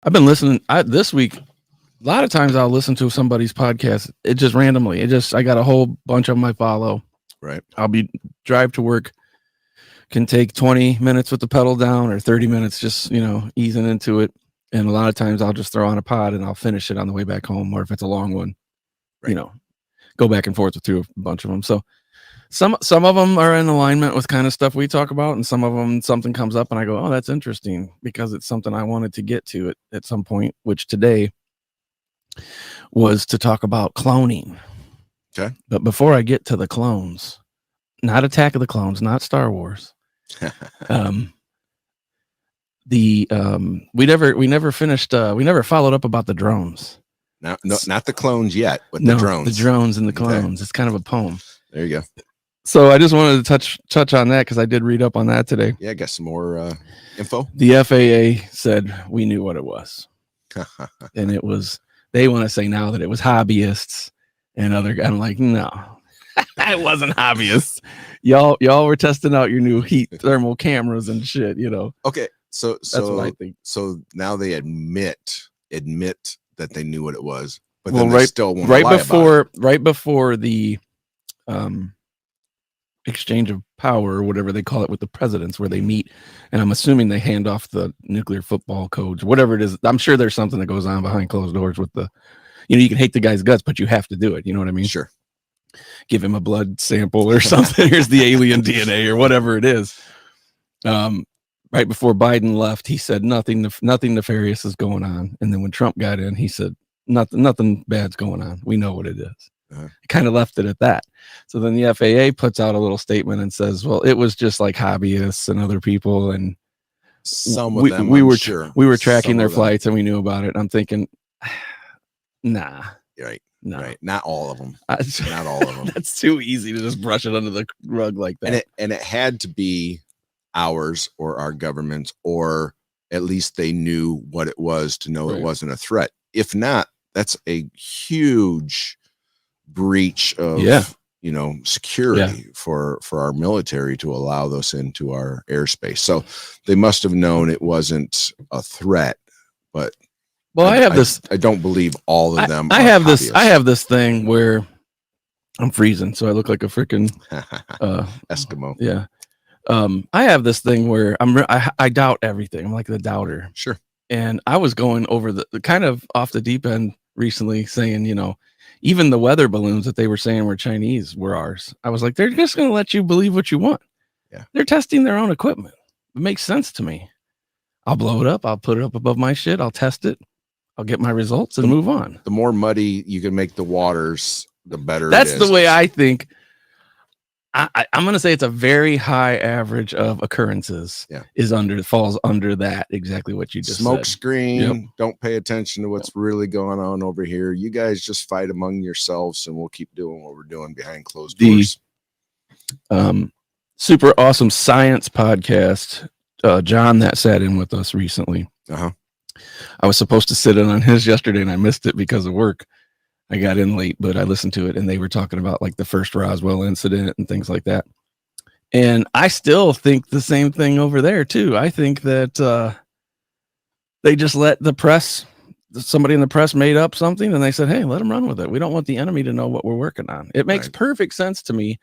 I've been listening this week. A lot of times I'll listen to somebody's podcast. It just randomly. I got a whole bunch of them I follow. Right. I'll be drive to work. Can take 20 minutes with the pedal down or 30 minutes just, easing into it. And a lot of times I'll just throw on a pod and I'll finish it on the way back home. Or if it's a long one, right. Go back and forth through a bunch of them. So some of them are in alignment with kind of stuff we talk about. And some of them, something comes up and I go, oh, that's interesting because it's something I wanted to get to at some point, which today was to talk about cloning. Okay. But before I get to the clones, not Attack of the Clones, not Star Wars. We never finished. We never followed up about the drones. No, not the clones yet, but the drones and the clones. Okay. It's kind of a poem. There you go. So I just wanted to touch on that because I did read up on that today. Yeah, I got some more info. The FAA said we knew what it was, and it was. They want to say now that it was hobbyists and other. I'm like, no, it wasn't hobbyists. Y'all were testing out your new heat thermal cameras and shit. Okay, so that's what I think. So now they admit that they knew what it was, but well, then they still won't right lie before about it. Right before the exchange of power or whatever they call it with the presidents, where they meet, and I'm assuming they hand off the nuclear football codes, whatever it is. I'm sure there's something that goes on behind closed doors with the, you can hate the guy's guts, but you have to do it. You know what I mean? Sure. Give him a blood sample or something. Here's the alien DNA or whatever it is. Right before Biden left, he said nothing nefarious is going on. And then when Trump got in, he said nothing bad's going on. We know what it is. Uh-huh. Kind of left it at that. So then the FAA puts out a little statement and says, well, it was just like hobbyists and other people. And some of them, we were tracking some their flights and we knew about it. I'm thinking, nah. Right. No. Right. Not all of them. Not all of them. That's too easy to just brush it under the rug like that. And it had to be ours or our government, or at least they knew what it was to know It wasn't a threat. If not, that's a huge breach of security for our military to allow those into our airspace. So they must have known it wasn't a threat, but I don't believe all of them. I have this thing where I'm freezing, so I look like a freaking Eskimo. Yeah. I have this thing where I doubt everything. I'm like the doubter. Sure. And I was going over the kind of off the deep end recently, saying, even the weather balloons that they were saying were Chinese were ours. I was like, they're just going to let you believe what you want. Yeah. They're testing their own equipment. It makes sense to me. I'll blow it up. I'll put it up above my shit. I'll test it. I'll get my results and move on. The more muddy you can make the waters, the better. That's the way I think. I'm going to say it's a very high average of occurrences. Yeah. Falls under that, exactly what you just smoke said. screen. Yep. Don't pay attention to what's really going on over here. You guys just fight among yourselves, and we'll keep doing what we're doing behind closed doors. Super awesome science podcast. John that sat in with us recently. Uh-huh. I was supposed to sit in on his yesterday and I missed it because of work. I got in late, but I listened to it and they were talking about like the first Roswell incident and things like that. And I still think the same thing over there too. I think that they just let the press, somebody in the press made up something and they said, hey, let them run with it. We don't want the enemy to know what we're working on. It makes perfect sense to me.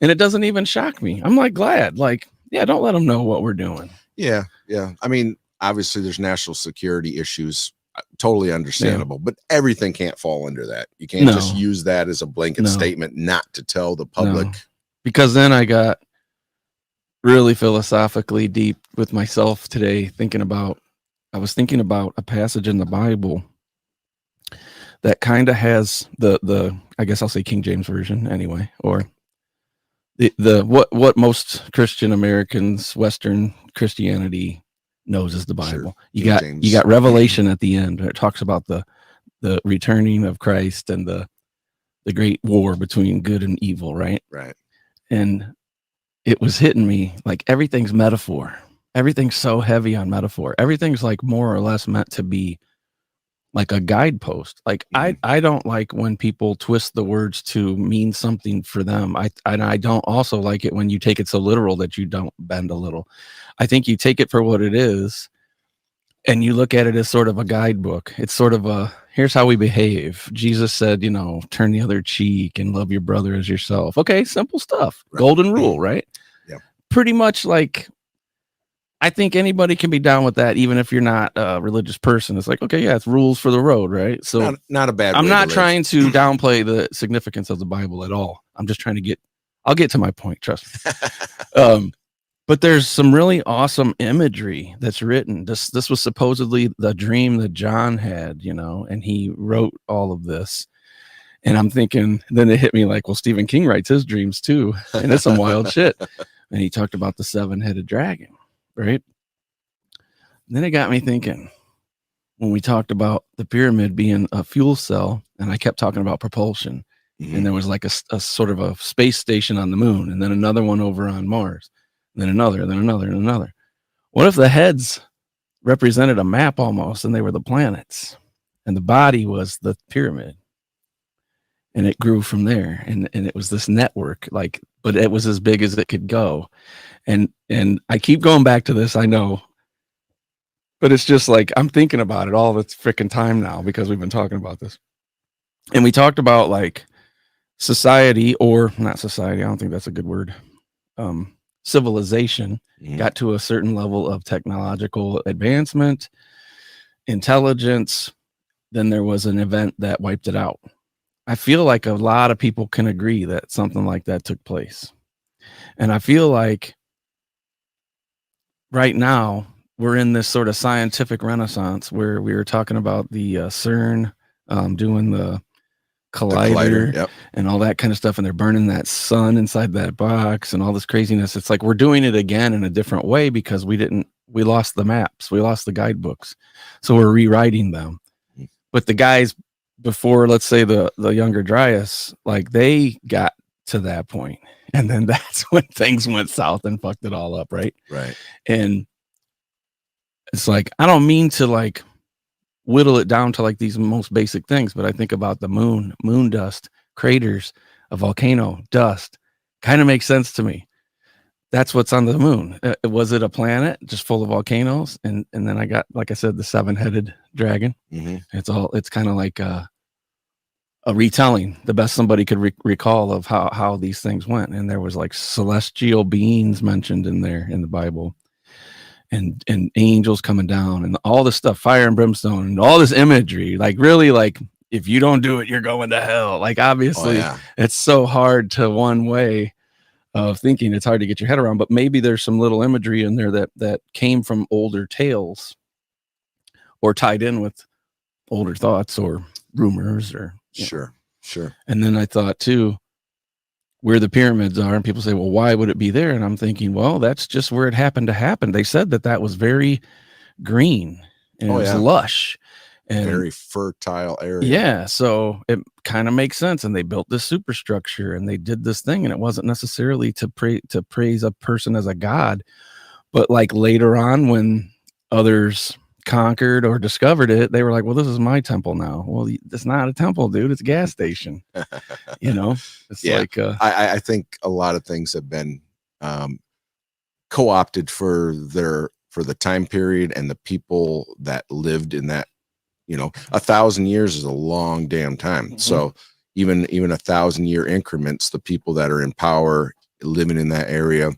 And it doesn't even shock me. I'm like glad, like, yeah, don't let them know what we're doing. Yeah. Yeah. I mean, obviously there's national security issues. Totally understandable, but everything can't fall under that. You can't just use that as a blanket statement not to tell the public. Because then I got really philosophically deep with myself today, I was thinking about a passage in the Bible that kind of has the I guess I'll say King James version anyway, or the what most Christian Americans, Western Christianity knows is the Bible. Sure. You got Revelation at the end. It talks about the returning of Christ and the great war between good and evil, right? Right. And it was hitting me like everything's metaphor. Everything's so heavy on metaphor. Everything's like more or less meant to be like a guidepost. Like I don't like when people twist the words to mean something for them. I don't also like it when you take it so literal that you don't bend a little. I think you take it for what it is and you look at it as sort of a guidebook. It's sort of a, here's how we behave. Jesus said, turn the other cheek and love your brother as yourself. Okay, simple stuff. Right. Golden rule, right? Yeah. Pretty much like, I think anybody can be down with that, even if you're not a religious person. It's like, okay, yeah, it's rules for the road, right? So not a bad way I'm not to trying to downplay the significance of the Bible at all. I'm just trying to I'll get to my point, trust me. But there's some really awesome imagery that's written. This was supposedly the dream that John had, and he wrote all of this. And I'm thinking, then it hit me like, well, Stephen King writes his dreams too, and it's some wild shit. And he talked about the 7-headed dragon, right? Then it got me thinking, when we talked about the pyramid being a fuel cell, and I kept talking about propulsion, and there was like a sort of a space station on the moon, and then another one over on Mars, and then another, and then another, and another. What if the heads represented a map almost, and they were the planets, and the body was the pyramid? And it grew from there, and it was this network, but it was as big as it could go. And I keep going back to this, I know, but it's just like I'm thinking about it all the freaking time now because we've been talking about this. And we talked about like society, or not society, I don't think that's a good word. Civilization got to a certain level of technological advancement, intelligence. Then there was an event that wiped it out. I feel like a lot of people can agree that something like that took place. And I feel like right now we're in this sort of scientific renaissance where we were talking about the CERN doing the collider, yep, and all that kind of stuff. And they're burning that sun inside that box and all this craziness. It's like we're doing it again in a different way because we lost the maps. We lost the guidebooks. So we're rewriting them. But the guys before, let's say the younger Dryas, like they got to that point, and then that's when things went south and fucked it all up, right? Right. And it's like, I don't mean to like whittle it down to like these most basic things, but I think about the moon dust, craters, a volcano, dust, kind of makes sense to me. That's what's on the moon. Was it a planet just full of volcanoes? And then I got, like I said, the 7-headed dragon. It's kind of like a retelling, the best somebody could recall of how these things went. And there was like celestial beings mentioned in there in the Bible, and angels coming down, and all this stuff, fire and brimstone, and all this imagery. Like really, like if you don't do it, you're going to hell. Like obviously, it's so hard to one way of thinking. It's hard to get your head around. But maybe there's some little imagery in there that came from older tales, or tied in with older thoughts or rumors, or sure. And then I thought too, where the pyramids are, and people say, well, why would it be there? And I'm thinking, well, that's just where it happened to happen. They said that was very green, and it was lush and very fertile area. Yeah, so it kind of makes sense. And they built this superstructure, and they did this thing, and it wasn't necessarily to praise a person as a god, but like later on when others conquered or discovered it, they were like, well, this is my temple now. Well, it's not a temple, dude, it's a gas station. It's like I think a lot of things have been co-opted for the time period and the people that lived in that. 1,000 years is a long damn time. So even 1,000-year increments, the people that are in power living in that area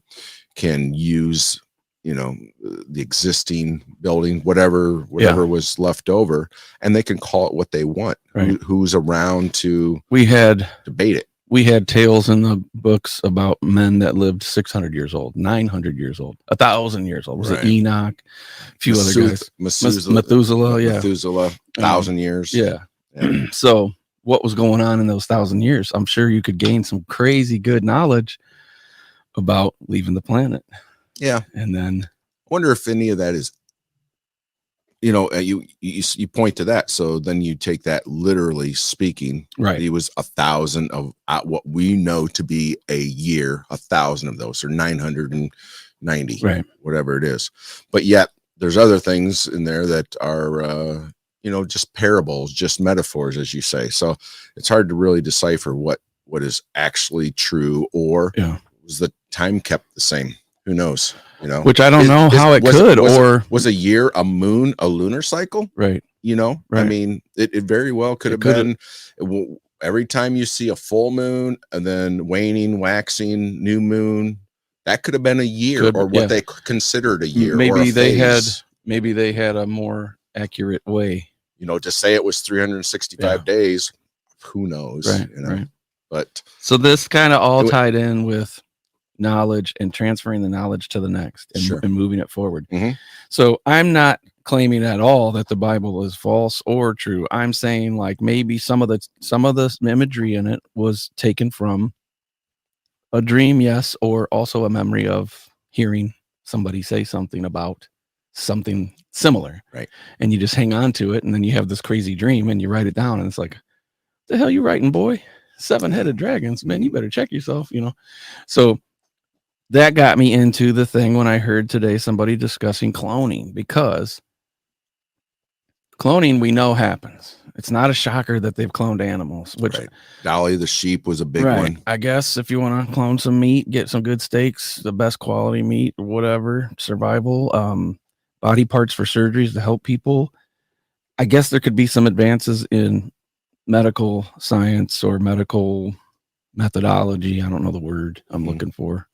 can use the existing building, whatever was left over, and they can call it what they want. Right. Who's around to debate it? We had tales in the books about men that lived 600 years old, 900 years old, 1,000 years old. Was it Enoch? A few other guys. Methuselah, 1,000 years. Yeah. So what was going on in those 1,000 years? I'm sure you could gain some crazy good knowledge about leaving the planet. Yeah. And then I wonder if any of that is, you point to that. So then you take that literally speaking, right? He was 1,000 of what we know to be a year, 1,000 of those, or 990, right? Whatever it is. But yet there's other things in there that are, just parables, just metaphors, as you say. So it's hard to really decipher what is actually true, or was the time kept the same? Who knows? You know, which I don't know how it could, or was a year, a moon, a lunar cycle, right? You know, right. I mean, it very well could have been. Every time you see a full moon and then waning, waxing, new moon, that could have been a year, or what they considered a year, maybe or a phase. Maybe they had a more accurate way, you know, to say it was 365 days. Who knows? Right, you know, right. But so this kind of all tied in with knowledge and transferring the knowledge to the next and moving it forward. So I'm not claiming at all that the Bible is false or true. I'm saying like maybe some of the imagery in it was taken from a dream, yes, or also a memory of hearing somebody say something about something similar, right? And you just hang on to it, and then you have this crazy dream, and you write it down, and it's like, the hell you writing, boy? 7-headed dragons, man, you better check yourself, you know. So that got me into the thing when I heard today somebody discussing cloning, because cloning we know happens. It's not a shocker that they've cloned animals, which Dolly the sheep was a big one. I guess if you want to clone some meat, get some good steaks, the best quality meat or whatever, survival, body parts for surgeries to help people. I guess there could be some advances in medical science or medical methodology. I don't know the word I'm looking for.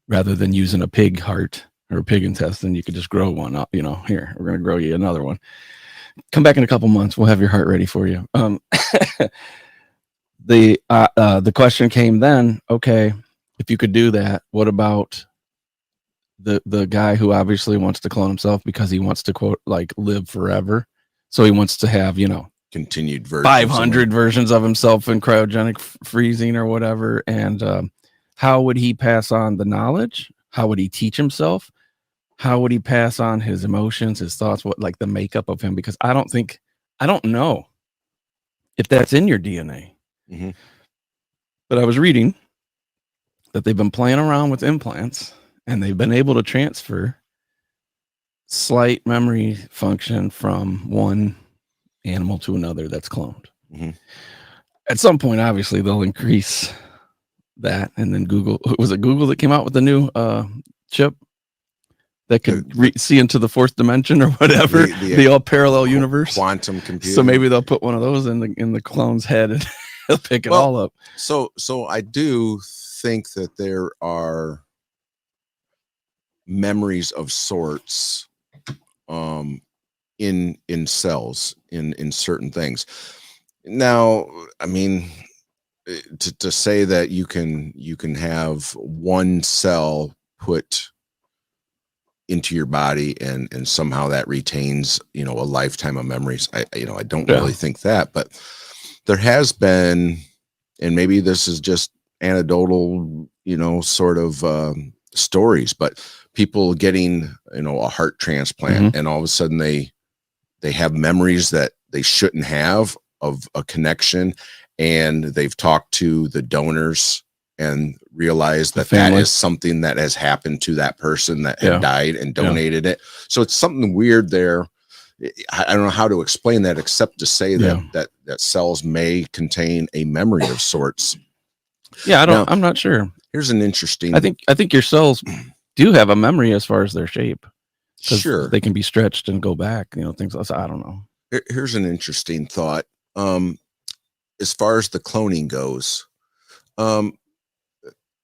Rather than using a pig heart or a pig intestine, you could just grow one up, you know, here, we're going to grow you another one. Come back in a couple months. We'll have your heart ready for you. The question came then, okay, if you could do that, what about the guy who obviously wants to clone himself because he wants to, quote, like, live forever. So he wants to have, you know, continued versions, 500 versions of himself in cryogenic freezing or whatever. And how would he pass on the knowledge? How would he teach himself? How would he pass on his emotions, his thoughts, what, like, the makeup of him? Because I don't know if that's in your DNA. But I was reading that they've been playing around with implants, and they've been able to transfer slight memory function from one animal to another that's cloned. At some point, obviously, they'll increase that, and then was it Google that came out with the new chip that could see into the fourth dimension or whatever, the all parallel universe, quantum computing. So maybe they'll put one of those in the clone's head and he'll pick it all up. So I do think that there are memories of sorts in cells, in certain things. Now, I mean, to say that you can have one cell put into your body and somehow that retains, you know, a lifetime of memories, I don't really think that. But there has been, and maybe this is just anecdotal, you know, sort of stories, but people getting, you know, a heart transplant, and all of a sudden they have memories that they shouldn't have of a connection, and they've talked to the donors and realized that is something that has happened to that person that had died and donated it. So it's something weird there. I don't know how to explain that except to say that cells may contain a memory of sorts. I'm not sure. Here's an interesting. I think your cells do have a memory as far as their shape. Sure, they can be stretched and go back. You know, things like that. I don't know. Here's an interesting thought. As far as the cloning goes,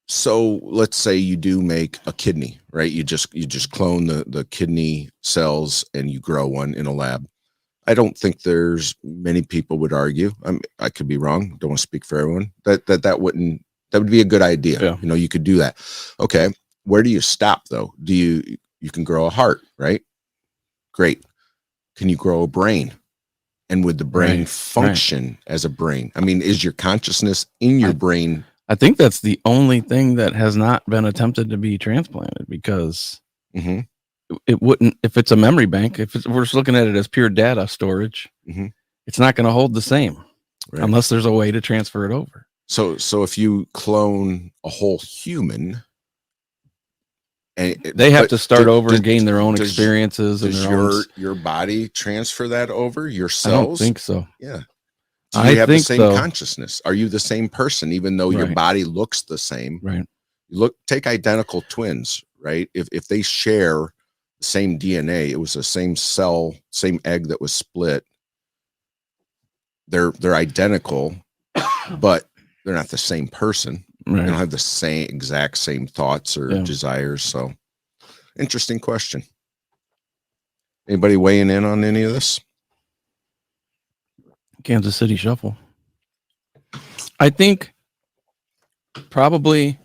so let's say you do make a kidney, right? You just clone the kidney cells and you grow one in a lab. I don't think there's many people would argue. I could be wrong. Don't want to speak for everyone. That would be a good idea. You know, you could do that. Okay. Where do you stop though? You can grow a heart, right? Great. Can you grow a brain? And would the brain function as a brain? I mean, is your consciousness in your brain? I think that's the only thing that has not been attempted to be transplanted, because it wouldn't, if it's a memory bank, we're just looking at it as pure data storage, it's not going to hold the same unless there's a way to transfer it over. So if you clone a whole human, and they have to start over and gain their own experiences. Does your body transfer that over? Your cells? I don't think so. Yeah. Do you have the same consciousness? Are you the same person, even though your body looks the same? Right. Take identical twins, right? If they share the same DNA, it was the same cell, same egg that was split. They're identical, but they're not the same person. Right. They don't have the exact same thoughts or desires. So, interesting question. Anybody weighing in on any of this? Kansas City Shuffle. I think probably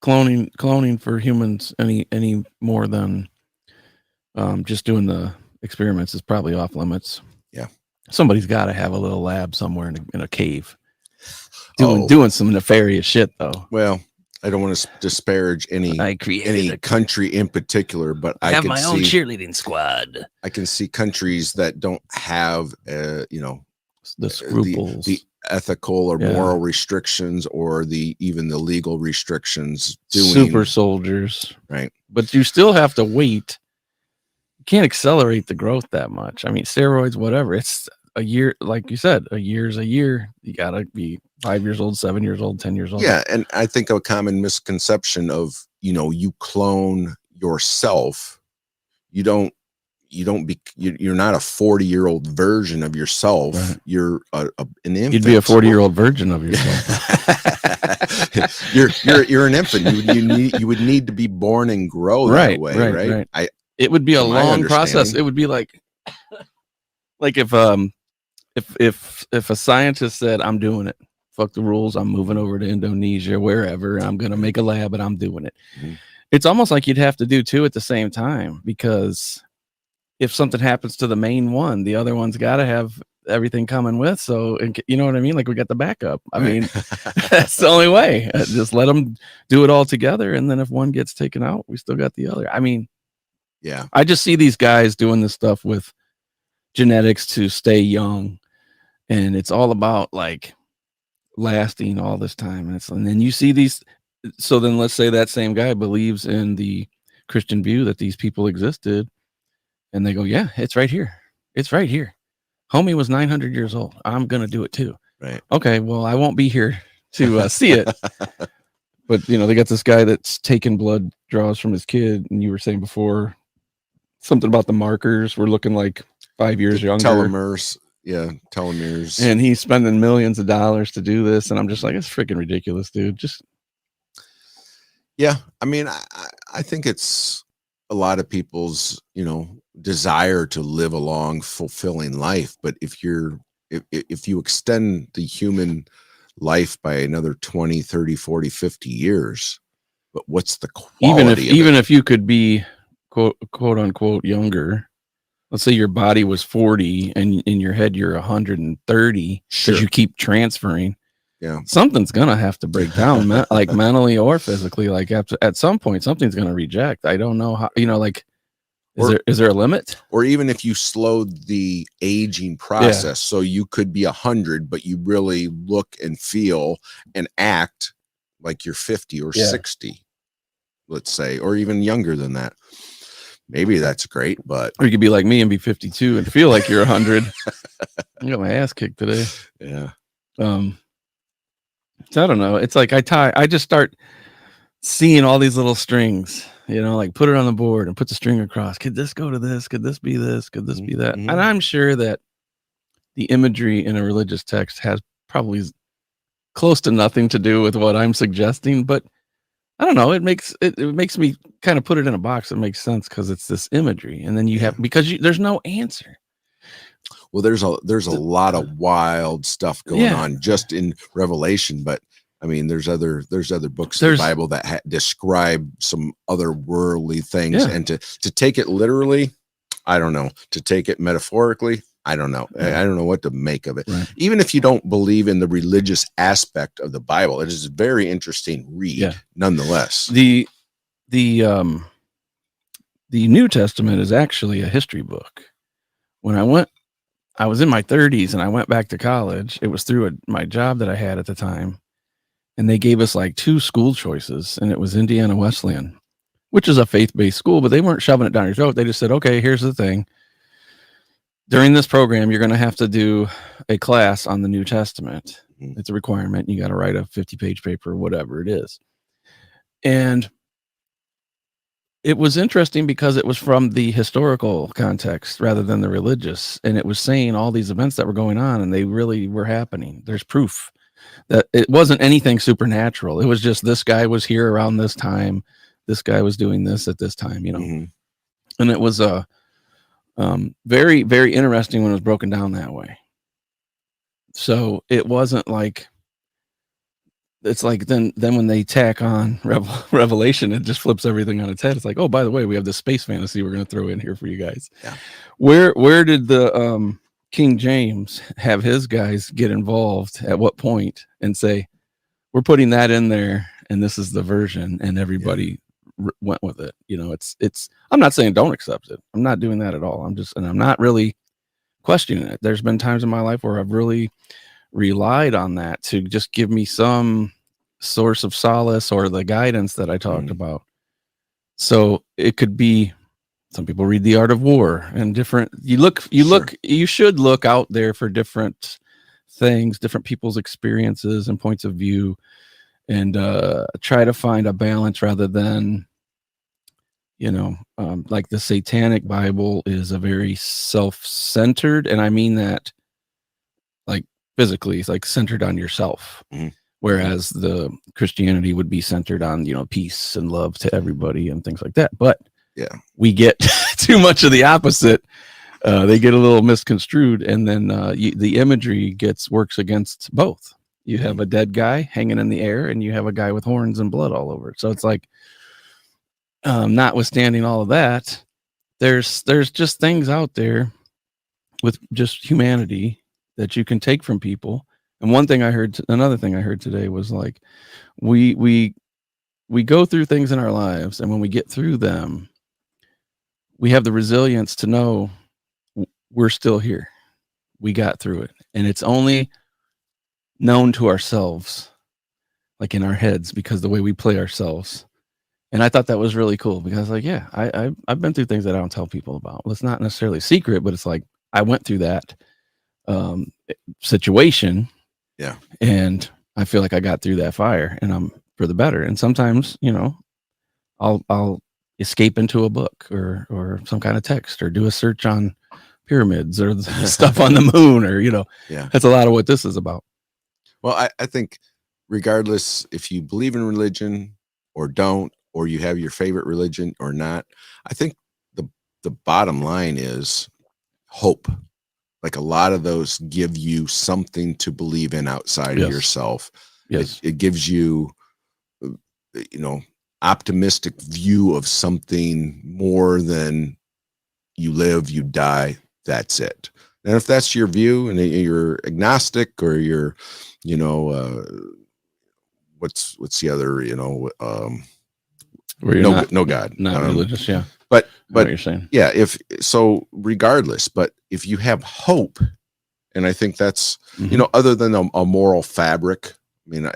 cloning for humans any more than just doing the experiments is probably off limits. Yeah. Somebody's got to have a little lab somewhere in a cave doing some nefarious shit, though. Well, I don't want to disparage any country in particular, but I have my own cheerleading squad. I can see countries that don't have, the scruples, the ethical or moral restrictions, or even the legal restrictions. Super soldiers, right? But you still have to wait. You can't accelerate the growth that much. I mean, steroids, whatever. It's a year, like you said, a year's a year. You gotta be 5 years old, 7 years old, 10 years old. Yeah, and I think a common misconception of, you clone yourself. You're not a 40-year-old version of yourself. Right. You're an infant. You'd be a 40-year-old virgin of yourself. you're an infant. You would need to be born and grow that way, right? It would be a long process. It would be like if a scientist said, "I'm doing it. Fuck the rules. I'm moving over to Indonesia, wherever. I'm going to make a lab and I'm doing it." Mm-hmm. It's almost like you'd have to do two at the same time, because if something happens to the main one, the other one's got to have everything coming with. So, you know what I mean? Like, we got the backup. I mean, that's the only way. Just let them do it all together. And then if one gets taken out, we still got the other. I mean, yeah, I just see these guys doing this stuff with genetics to stay young. And it's all about like lasting all this time. And then you see these. So then let's say that same guy believes in the Christian view that these people existed, and they go, yeah, it's right here. It's right here. Homie was 900 years old. I'm going to do it too. Right. Okay. Well, I won't be here to see it. But, they got this guy that's taking blood draws from his kid. And you were saying before something about the markers. We're looking like 5 years younger. Telomeres. Yeah. Telomeres. And he's spending millions of dollars to do this. And I'm just like, it's freaking ridiculous, dude. Yeah. I mean, I think it's a lot of people's, desire to live a long, fulfilling life. But if you extend the human life by another 20, 30, 40, 50 years, but what's the quality even if you could be quote unquote younger, let's say your body was 40 and in your head you're 130 because you keep transferring. Yeah, something's gonna have to break down, like mentally or physically. Like at some point, something's gonna reject. I don't know how. Is there a limit? Or even if you slowed the aging process, so you could be 100, but you really look and feel and act like you're 50 or 60, let's say, or even younger than that. Maybe that's great, but or you could be like me and be 52 and feel like you're 100. I got my ass kicked today. Yeah. So I don't know. It's like I just start seeing all these little strings, like put it on the board and put the string across. Could this go to this? Could this be this? Could this be that? Mm-hmm. And I'm sure that the imagery in a religious text has probably close to nothing to do with what I'm suggesting, but I don't know. It makes me kind of put it in a box that makes sense because it's this imagery, and then you have there's no answer. Well, there's a lot of wild stuff going on just in Revelation, but I mean, there's other books in the Bible that describe some otherworldly things, and to take it literally, I don't know. To take it metaphorically, I don't know. I don't know what to make of it. Right. Even if you don't believe in the religious aspect of the Bible, it is a very interesting read, nonetheless. The New Testament is actually a history book. When I was in my 30s and I went back to college. It was through my job that I had at the time. And they gave us like 2 school choices, and it was Indiana Wesleyan, which is a faith-based school, but they weren't shoving it down your throat. They just said, okay, here's the thing. During this program, you're going to have to do a class on the New Testament. It's a requirement. You got to write a 50-page paper, whatever it is. And it was interesting because it was from the historical context rather than the religious. And it was saying all these events that were going on and they really were happening. There's proof that it wasn't anything supernatural. It was just this guy was here around this time. This guy was doing this at this time, Mm-hmm. And it was very, very interesting when it was broken down that way. So it wasn't like, it's like then when they tack on Revelation, it just flips everything on its head. It's like, oh, by the way, we have this space fantasy we're going to throw in here for you guys. Yeah. Where did the King James have his guys get involved at what point and say, we're putting that in there and this is the version, and everybody went with it. It's I'm not saying don't accept it. I'm not doing that at all. I'm not really questioning it. There's been times in my life where I've really relied on that to just give me some source of solace or the guidance that I talked about. So it could be, some people read The Art of War and different, you should look out there for different things, different people's experiences and points of view, and try to find a balance rather than, like the Satanic Bible is a very self-centered, and I mean that like physically, it's like centered on yourself. Whereas the Christianity would be centered on, peace and love to everybody and things like that. But we get too much of the opposite. They get a little misconstrued, and then the imagery works against both. You have a dead guy hanging in the air, and you have a guy with horns and blood all over it. So it's like, notwithstanding all of that, there's just things out there with just humanity that you can take from people. And another thing I heard today was like, we go through things in our lives, and when we get through them, we have the resilience to know we're still here. We got through it, and it's only known to ourselves, like in our heads, because the way we play ourselves. And I thought that was really cool because, like, yeah, I've been through things that I don't tell people about. Well, it's not necessarily a secret, but it's like I went through that situation, and I feel like I got through that fire, and I'm for the better. And sometimes, I'll escape into a book or some kind of text, or do a search on pyramids or stuff on the moon, or that's a lot of what this is about. Well, I think regardless if you believe in religion or don't, or you have your favorite religion or not, I think the bottom line is hope. Like a lot of those give you something to believe in outside of yourself. Yes. It gives you, optimistic view of something more than you live, you die. That's it. And if that's your view and you're agnostic, or you're, what's the other, no God, not religious. Yeah. But what you're saying. Yeah. Regardless, but if you have hope, and I think that's, other than a moral fabric, I mean,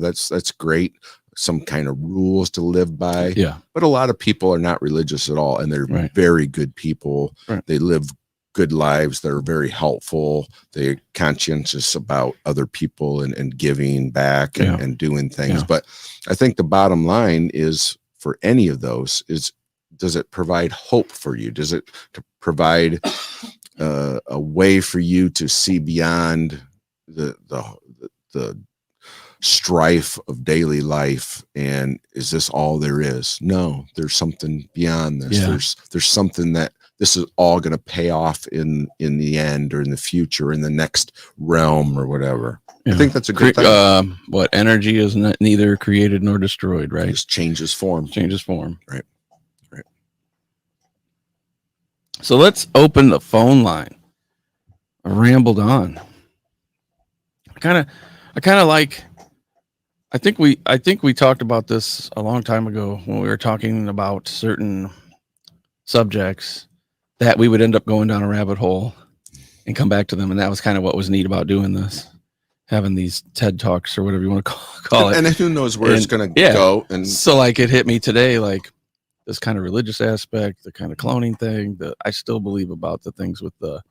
that's great. Some kind of rules to live by. Yeah. But a lot of people are not religious at all, and they're very good people. Right. They live good lives. They're very helpful. They're conscientious about other people and giving back and doing things. Yeah. But I think the bottom line is, for any of those, does it provide hope for you? Does it provide a way for you to see beyond the strife of daily life? And is this all there is? No, there's something beyond this. Yeah. There's something that this is all going to pay off in the end, or in the future, in the next realm, or whatever. Yeah. I think that's a good thing. What energy is neither created nor destroyed, right? It just changes form. Right. So let's open the phone line. I rambled on. I kind of like, I think we talked about this a long time ago when we were talking about certain subjects that we would end up going down a rabbit hole and come back to them. And that was kind of what was neat about doing this, having these TED Talks or whatever you want to call it. And who knows where it's going to go. And so like it hit me today, like this kind of religious aspect, the kind of cloning thing that I still believe about, the things with the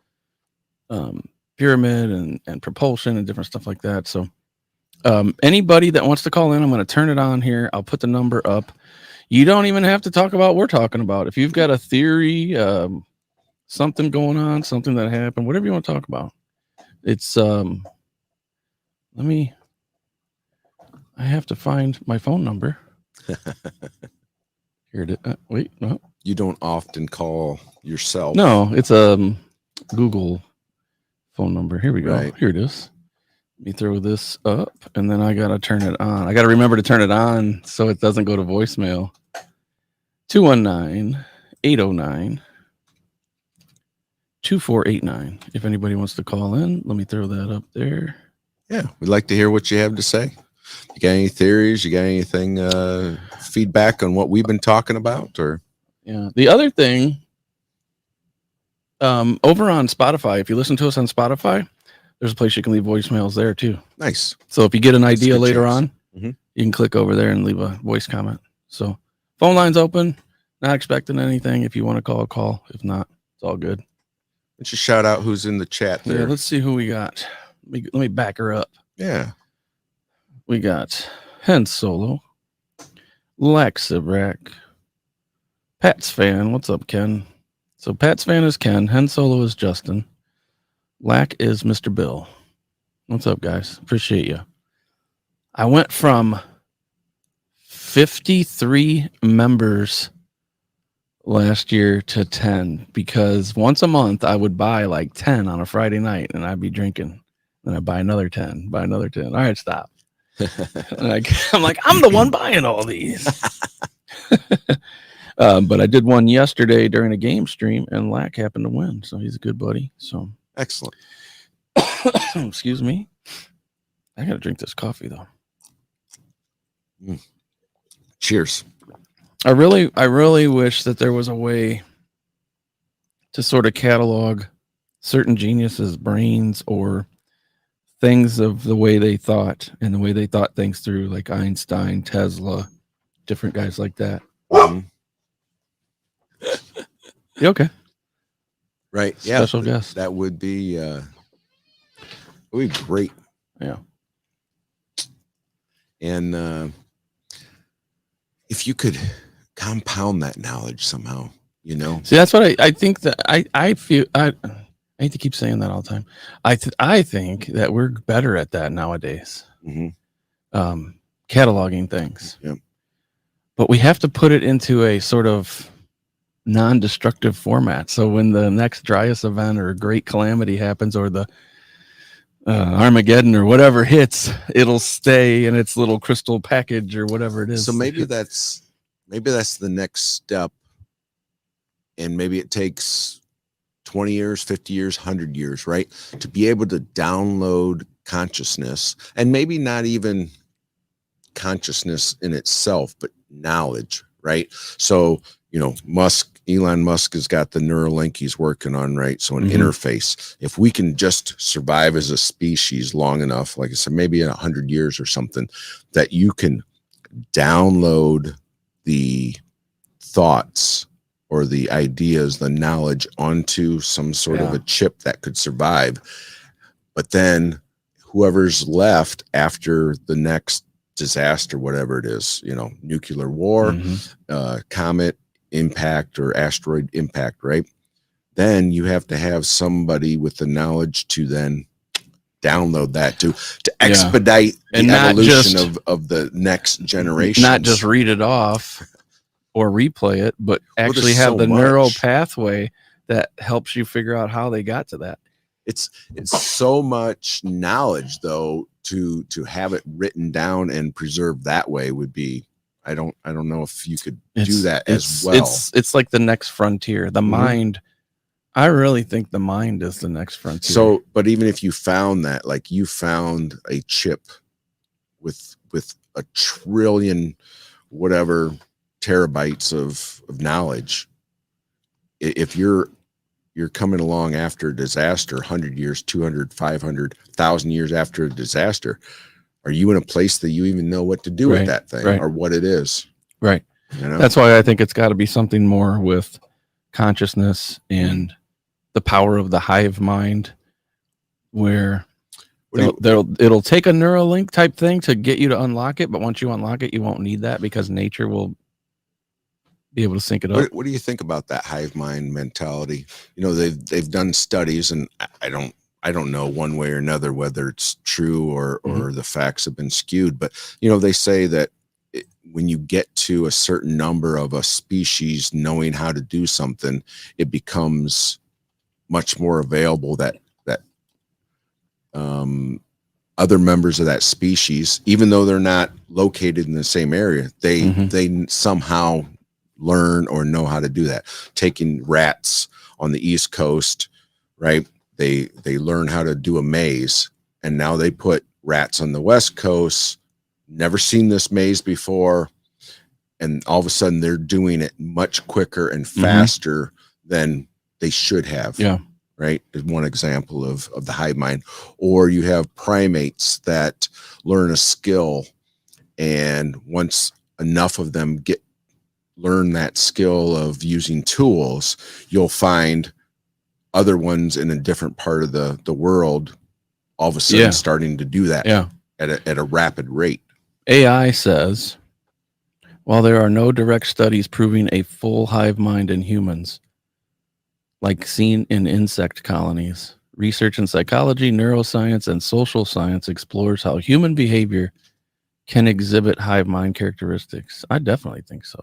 pyramid and propulsion and different stuff like that. So Anybody that wants to call in, I'm going to turn it on here. I'll put the number up. You don't even have to talk about what we're talking about. If you've got a theory, something going on, something that happened, whatever you want to talk about. It's I have to find my phone number. Here it is. Wait, no. You don't often call yourself. No, it's Google phone number. Here we go. Right. Here it is. Let me throw this up, and then I gotta turn it on. I gotta remember to turn it on so it doesn't go to voicemail. 219-809-2489. If anybody wants to call in, let me throw that up there. Yeah, we'd like to hear what you have to say. You got any theories? You got anything, feedback on what we've been talking about? Or yeah, the other thing, over on Spotify, if you listen to us on Spotify, there's a place you can leave voicemails there too. Nice. So if you get an idea later chance. on, Mm-hmm. you can click over there and leave a voice comment. So phone line's open. Not expecting anything. If you want to call. If not, it's all good. Let's just shout out who's in the chat there. Yeah, let's see who we got. Let me back her up. Yeah. We got Hen Solo, Laxibrak, Pat's Fan. What's up, Ken? So Pat's Fan is Ken. Hen Solo is Justin. Lack is Mr. Bill. What's up, guys? Appreciate you. I went from 53 members last year to 10 because once a month I would buy like 10 on a Friday night and I'd be drinking. Then I'd buy another 10, buy another 10. All right, stop. I'm like, I'm the one buying all these. But I did one yesterday during a game stream and Lack happened to win. So he's a good buddy. So excellent. Excuse me. I got to drink this coffee though. Cheers. I really wish that there was a way to sort of catalog certain geniuses' brains or things of the way they thought and the way they thought things through, like Einstein, Tesla, different guys like that. Mm-hmm. You okay? Right. Special guest. That would be great. Yeah. And if you could compound that knowledge somehow, you know. See, that's what I think that I feel. I hate to keep saying that all the time. I think that we're better at that nowadays. Mm-hmm. Cataloging things. Yep. But we have to put it into a sort of non-destructive format. So when the next Dryas event or great calamity happens, or the Armageddon or whatever hits, it'll stay in its little crystal package or whatever it is. So maybe that's the next step, and maybe it takes 20 years, 50 years, 100 years, right, to be able to download consciousness, and maybe not even consciousness in itself, but knowledge, right? So, you know, Elon Musk has got the Neuralink he's working on, right? So an interface. If we can just survive as a species long enough, like I said, maybe in 100 years or something, that you can download the thoughts or the ideas, the knowledge onto some sort of a chip that could survive. But then whoever's left after the next disaster, whatever it is, you know, nuclear war, comet impact or asteroid impact, right? Then you have to have somebody with the knowledge to then download that to expedite the evolution of the next generation. Not just read it off or replay it, but actually have the neural pathway that helps you figure out how they got to that. It's so much knowledge, though, to have it written down and preserved that way would be, I don't know if you could do that as well. It's like the next frontier. The mind, I really think the mind is the next frontier. So, but even if you found that, like you found a chip with a trillion whatever terabytes of knowledge, if you're coming along after a disaster, 100 years, 200, 500, 1,000 years after a disaster, are you in a place that you even know what to do with that thing or what it is? Right. You know? That's why I think it's got to be something more with consciousness and the power of the hive mind, where It'll take a Neuralink type thing to get you to unlock it, but once you unlock it, you won't need that because nature will be able to sync it up. What do you think about that hive mind mentality? They've done studies, and I don't know one way or another whether it's true or the facts have been skewed, but they say that when you get to a certain number of a species knowing how to do something, it becomes much more available that other members of that species, even though they're not located in the same area, they somehow learn or know how to do that. Taking rats on the East Coast, right? They learn how to do a maze, and now they put rats on the West Coast, never seen this maze before, and all of a sudden they're doing it much quicker and faster than they should have. Yeah. Right. Is one example of the hive mind. Or you have primates that learn a skill, and once enough of them learn that skill of using tools, you'll find other ones in a different part of the world all of a sudden starting to do that at a rapid rate. AI says, while there are no direct studies proving a full hive mind in humans, like seen in insect colonies, research in psychology, neuroscience, and social science explores how human behavior can exhibit hive mind characteristics. I definitely think so.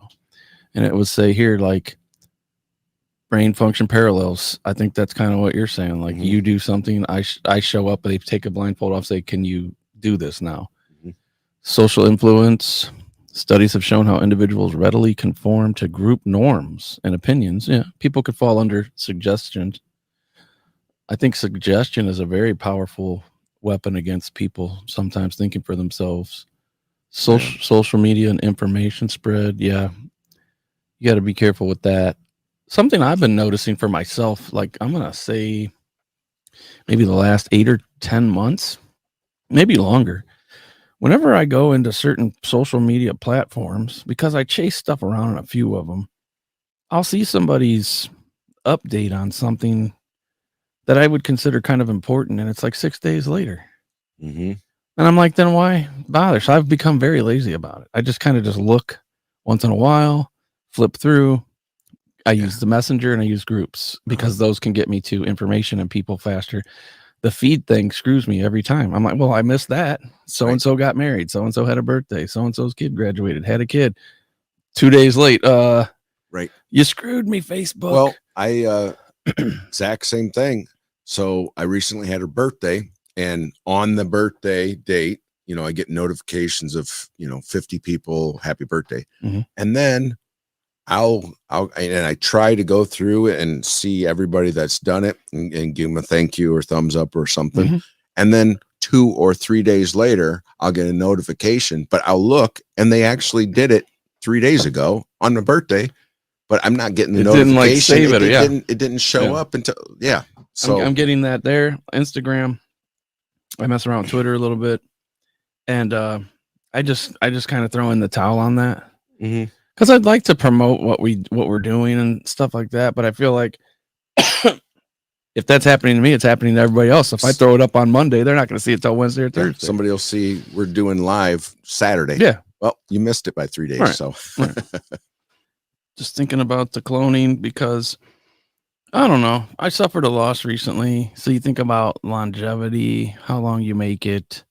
And it would say here, like, brain function parallels. I think that's kind of what you're saying. Like, you do something, I show up, they take a blindfold off, say, can you do this now? Social influence. Studies have shown how individuals readily conform to group norms and opinions. Yeah, people could fall under suggestion. I think suggestion is a very powerful weapon against people sometimes thinking for themselves. Social media and information spread. Yeah, you got to be careful with that. Something I've been noticing for myself, like I'm going to say maybe the last 8 or 10 months, maybe longer. Whenever I go into certain social media platforms, because I chase stuff around on a few of them, I'll see somebody's update on something that I would consider kind of important, and it's like 6 days later. And I'm like, then why bother? So I've become very lazy about it. I just kind of just look once in a while, flip through. I use the messenger and I use groups because those can get me to information and people faster. The feed thing screws me every time. I'm like, well, I missed that. So-and-so got married. So-and-so had a birthday. So-and-so's kid graduated, had a kid 2 days late. Right. You screwed me, Facebook. Well, I exact same thing. So I recently had a birthday, and on the birthday date, I get notifications of, 50 people, happy birthday. And then I try to go through it and see everybody that's done it and give them a thank you or thumbs up or something. And then 2 or 3 days later, I'll get a notification, but I'll look and they actually did it 3 days ago on my birthday, but I'm not getting the notification. It didn't show up until, So I'm getting that there. Instagram. I mess around with Twitter a little bit. And I just kind of throw in the towel on that. Because I'd like to promote what we're doing and stuff like that, but I feel like if that's happening to me, it's happening to everybody else. If I throw it up on Monday, they're not going to see it till Wednesday or Thursday. Somebody will see we're doing live Saturday. Yeah. Well, you missed it by 3 days. Right. So just thinking about the cloning because I don't know. I suffered a loss recently. So you think about longevity, how long you make it.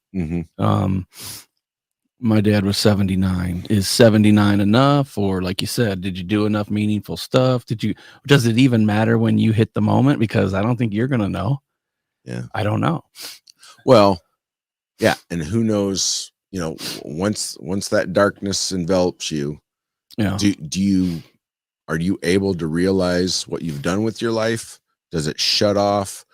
My dad was 79. Is 79 enough? Or like you said, did you do enough meaningful stuff? Does it even matter when you hit the moment? Because I don't think you're going to know. Yeah. I don't know. Well, yeah. And who knows, once that darkness envelops you, are you able to realize what you've done with your life? Does it shut off?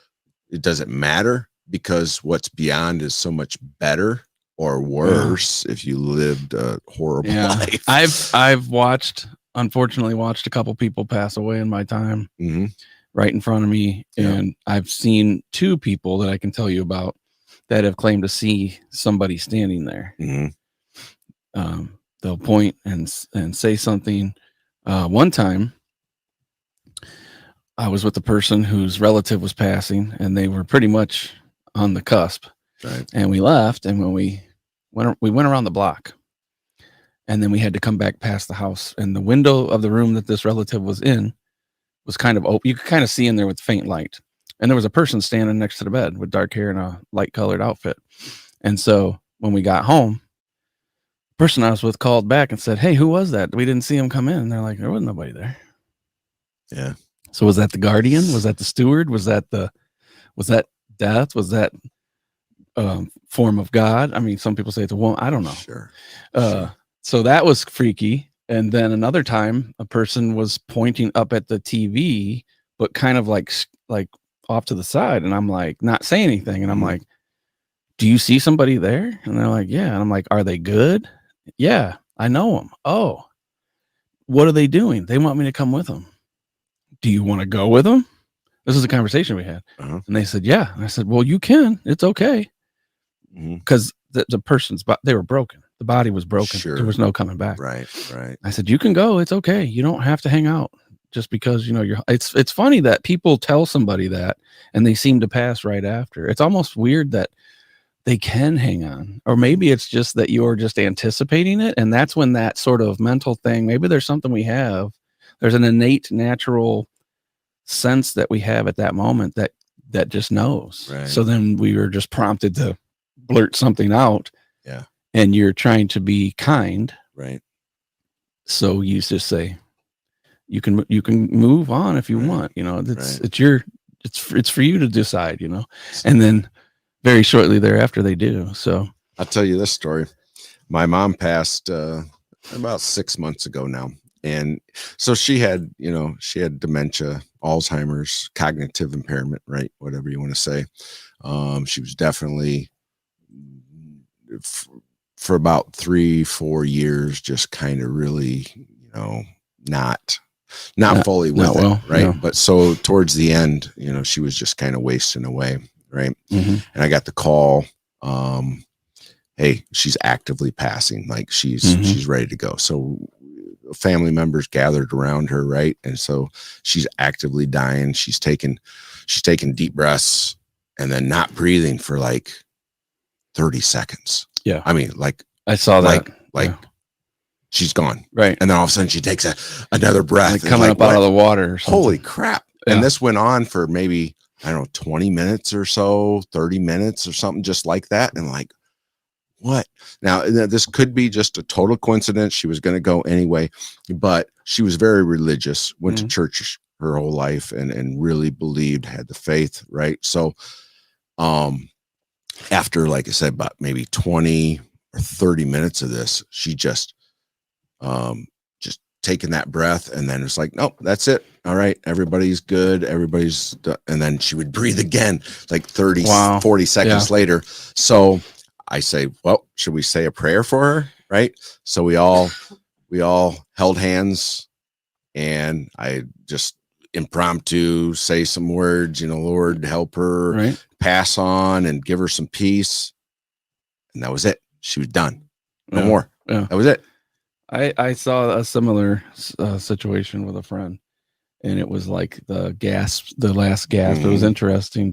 Does it matter? Because what's beyond is so much better or worse if you lived a horrible life. I've unfortunately watched a couple people pass away in my time right in front of me. And I've seen 2 people that I can tell you about that have claimed to see somebody standing there. They'll point and say something. One time I was with a person whose relative was passing and they were pretty much on the cusp. Right. And we left, and when we went around the block, and then we had to come back past the house, and the window of the room that this relative was in was kind of open. You could kind of see in there with faint light. And there was a person standing next to the bed with dark hair and a light colored outfit. And so when we got home, the person I was with called back and said, "Hey, who was that? We didn't see him come in." And they're like, "There wasn't nobody there." Yeah. So was that the guardian? Was that the steward? Was that death? Was that form of God? I mean, some people say it's a woman. I don't know. Sure. So that was freaky. And then another time, a person was pointing up at the TV, but kind of like off to the side. And I'm like, not saying anything. And I'm like, "Do you see somebody there?" And they're like, "Yeah." And I'm like, "Are they good?" "Yeah, I know them." "Oh, what are they doing?" "They want me to come with them." "Do you want to go with them?" This is a conversation we had. And they said, "Yeah." And I said, "Well, you can. It's okay." Because the person's they were broken. The body was broken. Sure. There was no coming back. Right. I said, "You can go. It's okay. You don't have to hang out just because, you're." It's funny that people tell somebody that and they seem to pass right after. It's almost weird that they can hang on, or maybe it's just that you're just anticipating it. And that's when that sort of mental thing, maybe there's something we have. There's an innate natural sense that we have at that moment that just knows. Right. So then we were just prompted to blurt something out. Yeah. And you're trying to be kind. Right. So you just say, you can move on if you want, it's for you to decide, and then very shortly thereafter they do. So I'll tell you this story. My mom passed about 6 months ago now. And so she had dementia, Alzheimer's, cognitive impairment, right? Whatever you want to say. She was definitely for about 3-4 years, just kind of really, not fully with it, right? Yeah. But so towards the end, she was just kind of wasting away, right? And I got the call, hey, she's actively passing, like she's ready to go. So family members gathered around her, right? And so she's actively dying. She's taking deep breaths and then not breathing for like 30 seconds. Yeah. I mean, like I saw that. She's gone. Right. And then all of a sudden she takes another breath. Like coming up out of the water. Holy crap. Yeah. And this went on for maybe, 20 minutes or so, 30 minutes or something just like that. And like, what? Now, this could be just a total coincidence. She was going to go anyway, but she was very religious, went to church her whole life and really believed, had the faith, right? So after, like I said, about maybe 20 or 30 minutes of this, she just taking that breath, and then it's like, nope, that's it. All right, everybody's good. Everybody's done. And then she would breathe again, like 30, 40 seconds later. So I say, well, should we say a prayer for her? Right. So we all held hands, and I just impromptu say some words, Lord, help her pass on and give her some peace. And that was it. She was done. No more. Yeah. That was it. I saw a similar situation with a friend, and it was like the last gasp. It was interesting.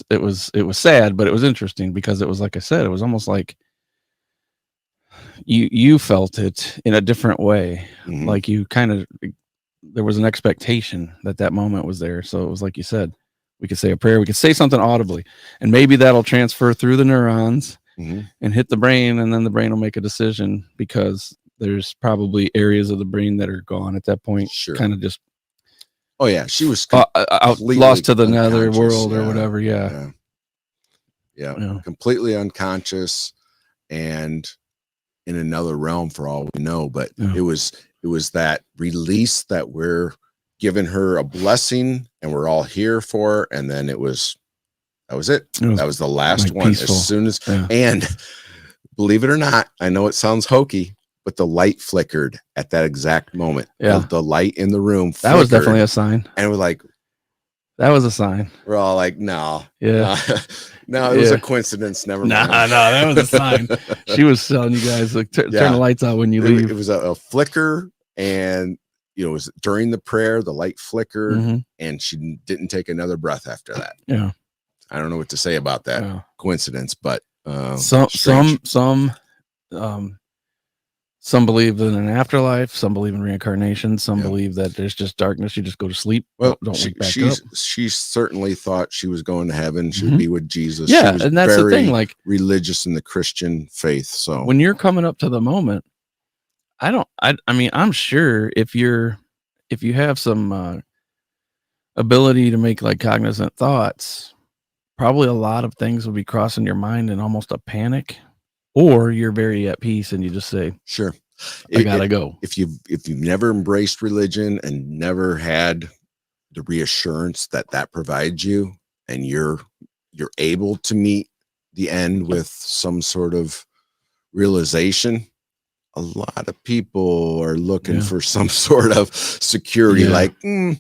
It was sad, but it was interesting because it was, like I said, it was almost like you felt it in a different way. Like you there was an expectation that moment was there. So it was like you said, we could say a prayer, we could say something audibly, and maybe that'll transfer through the neurons and hit the brain, and then the brain will make a decision, because there's probably areas of the brain that are gone at that point. Sure. Kind of just. Oh yeah, she was lost to the nether world or whatever. Yeah. Completely unconscious and in another realm for all we know. But it was that release that we're giving her a blessing, and we're all here for. And then that was it. That was the last one. Peaceful. As soon as and believe it or not, I know it sounds hokey, but the light flickered at that exact moment. Yeah. The light in the room flickered, that was definitely a sign. And we're like, that was a sign. We're all like, no. Yeah. No, it was a coincidence. Never mind. No, that was a sign. She was telling you guys, like, turn the lights out when you leave. It was a flicker, and it was during the prayer, the light flickered, and she didn't take another breath after that. Yeah. I don't know what to say about that coincidence, but Some some believe in an afterlife, some believe in reincarnation, some believe that there's just darkness, you just go to sleep. Well, don't wake back up. She certainly thought she was going to heaven. She would be with Jesus. Yeah, she was and that's very the thing, like religious in the Christian faith. So when you're coming up to the moment, I mean, I'm sure if you have some ability to make like cognizant thoughts, probably a lot of things will be crossing your mind in almost a panic, or you're very at peace and you just say, sure, I gotta go. If you've never embraced religion and never had the reassurance that provides you, and you're able to meet the end with some sort of realization, a lot of people are looking for some sort of security, like, can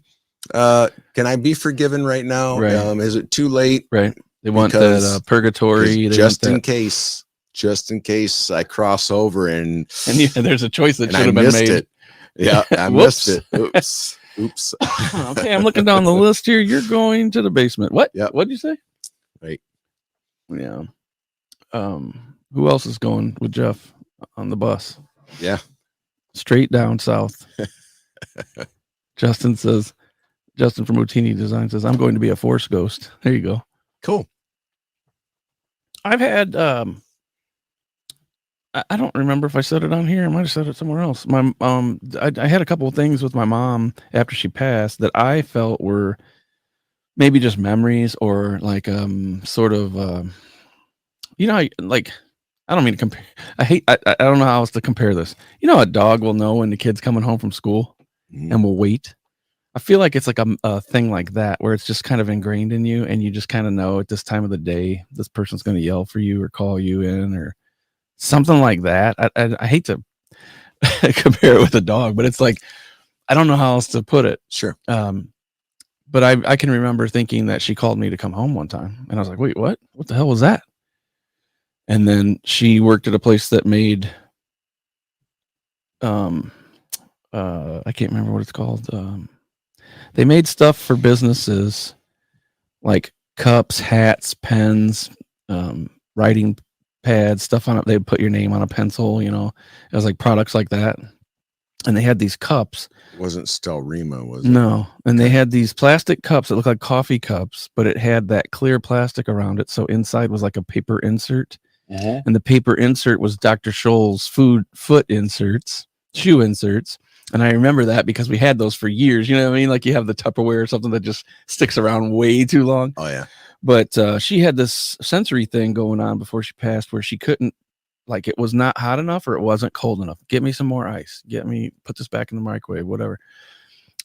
I be forgiven right now? Right. Is it too late? Right. They want that purgatory. Just in case I cross over and there's a choice that should have been made. It. Yeah, I missed it. Oops. Okay, I'm looking down the list here. You're going to the basement. What? Yeah. What'd you say? Right. Yeah. Who else is going with Jeff on the bus? Yeah. Straight down south. Justin from Utini Design says, I'm going to be a force ghost. There you go. Cool. I've had I don't remember if I said it on here. I might have said it somewhere else. My I had a couple of things with my mom after she passed that I felt were maybe just memories, or like sort of like, I don't mean to compare. I don't know how else to compare this. A dog will know when the kid's coming home from school and will wait. I feel like it's like a thing like that, where it's just kind of ingrained in you, and you just kind of know at this time of the day this person's going to yell for you or call you in or something like that. I hate to compare it with a dog, but it's like, I don't know how else to put it. Sure. But I can remember thinking that she called me to come home one time, and I was like, wait, what? What the hell was that? And then she worked at a place that made, I can't remember what it's called. They made stuff for businesses like cups, hats, pens, writing pads, stuff on it. They'd put your name on a pencil, it was like products like that. And they had these cups. It wasn't Stelrima, was it? No. And they had these plastic cups that looked like coffee cups, but it had that clear plastic around it. So inside was like a paper insert. And the paper insert was Dr. Scholl's foot inserts, shoe inserts. And I remember that because we had those for years. You know what I mean? Like you have the Tupperware or something that just sticks around way too long. Oh, yeah. But she had this sensory thing going on before she passed where she couldn't, like, it was not hot enough or it wasn't cold enough. Get me some more ice. Put this back in the microwave, whatever.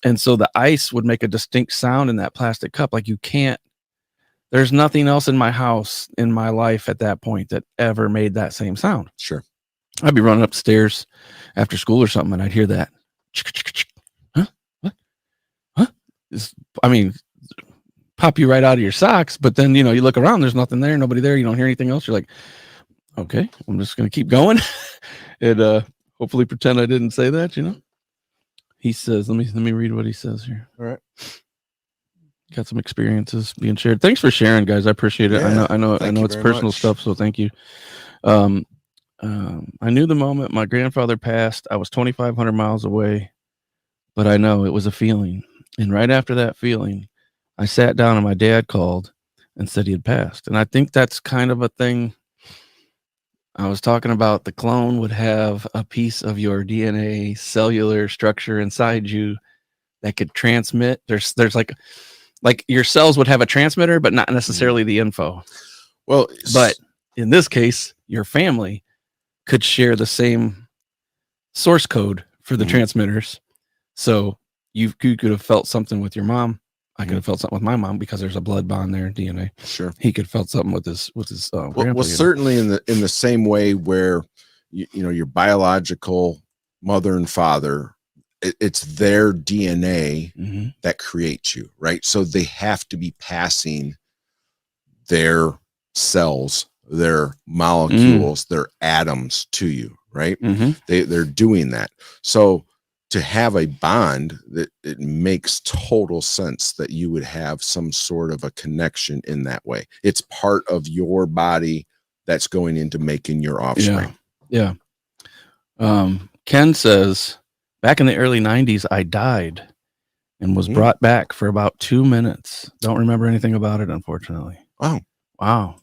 And so the ice would make a distinct sound in that plastic cup. Like there's nothing else in my house, in my life at that point, that ever made that same sound. Sure. I'd be running upstairs after school or something, and I'd hear that. Huh? What? Huh? Pop you right out of your socks. But then, you look around, there's nothing there, nobody there. You don't hear anything else. You're like, okay, I'm just going to keep going and hopefully pretend I didn't say that, He says, let me read what he says here. All right. Got some experiences being shared. Thanks for sharing, guys. I appreciate it. Yeah, I know it's personal stuff, so thank you. I knew the moment my grandfather passed, I was 2,500 miles away, but I know it was a feeling. And right after that feeling, I sat down and my dad called and said he had passed. And I think that's kind of a thing. I was talking about the clone would have a piece of your DNA cellular structure inside you that could transmit. There's like your cells would have a transmitter, but not necessarily the info. Well, but in this case, your family could share the same source code for the transmitters. So you could have felt something with your mom. I could have felt something with my mom because there's a blood bond there, DNA. Sure. He could have felt something with his grandpa. Well, certainly in the same way where your biological mother and father, it's their DNA that creates you, right? So they have to be passing their cells, their molecules, their atoms to you, right? They're doing that. So to have a bond, that it makes total sense that you would have some sort of a connection in that way. It's part of your body that's going into making your offspring. Yeah. Ken says, back in the early 90s, I died and was brought back for about 2 minutes. Don't remember anything about it, unfortunately. Wow.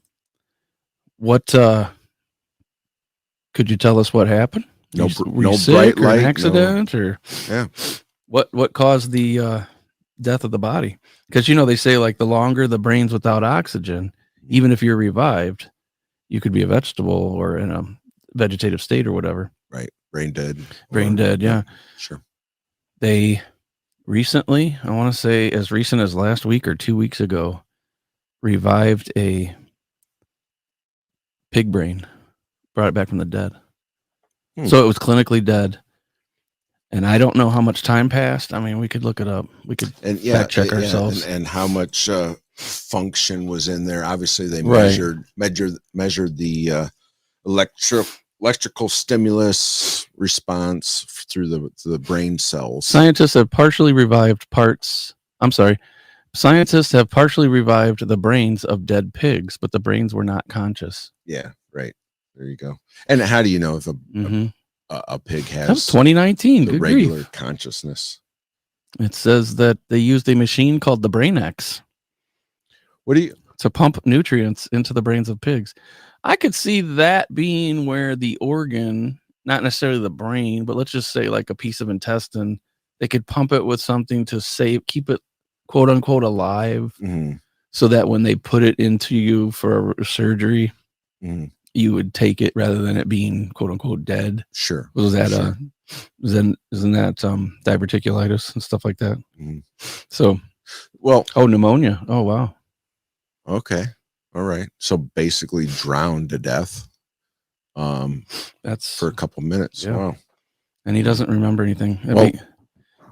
What, could you tell us what happened? Were you sick bright or an light, accident or what caused the death of the body? Because they say like the longer the brain's without oxygen, even if you're revived, you could be a vegetable or in a vegetative state or whatever. Right. Brain dead. Yeah. Sure. They recently, I want to say as recent as last week or 2 weeks ago, revived a pig brain, brought it back from the dead. So it was clinically dead. And I don't know how much time passed. I mean, we could look it up. We could fact check ourselves. And how much function was in there. Obviously, they measured the electrical stimulus response through the brain cells. Scientists have partially revived the brains of dead pigs, but the brains were not conscious. Yeah, right. There you go. And how do you know if a pig has that was 2019 the good regular grief. Consciousness? It says that they used a machine called the Brain X to pump nutrients into the brains of pigs. I could see that being where the organ, not necessarily the brain, but let's just say like a piece of intestine, they could pump it with something to keep it quote unquote alive, so that when they put it into you for a surgery, you would take it rather than it being quote unquote dead. Sure. Was that isn't that diverticulitis and stuff like that? So, pneumonia. Oh wow. Okay. All right. So basically drowned to death. That's for a couple minutes. Yeah. Wow. And he doesn't remember anything.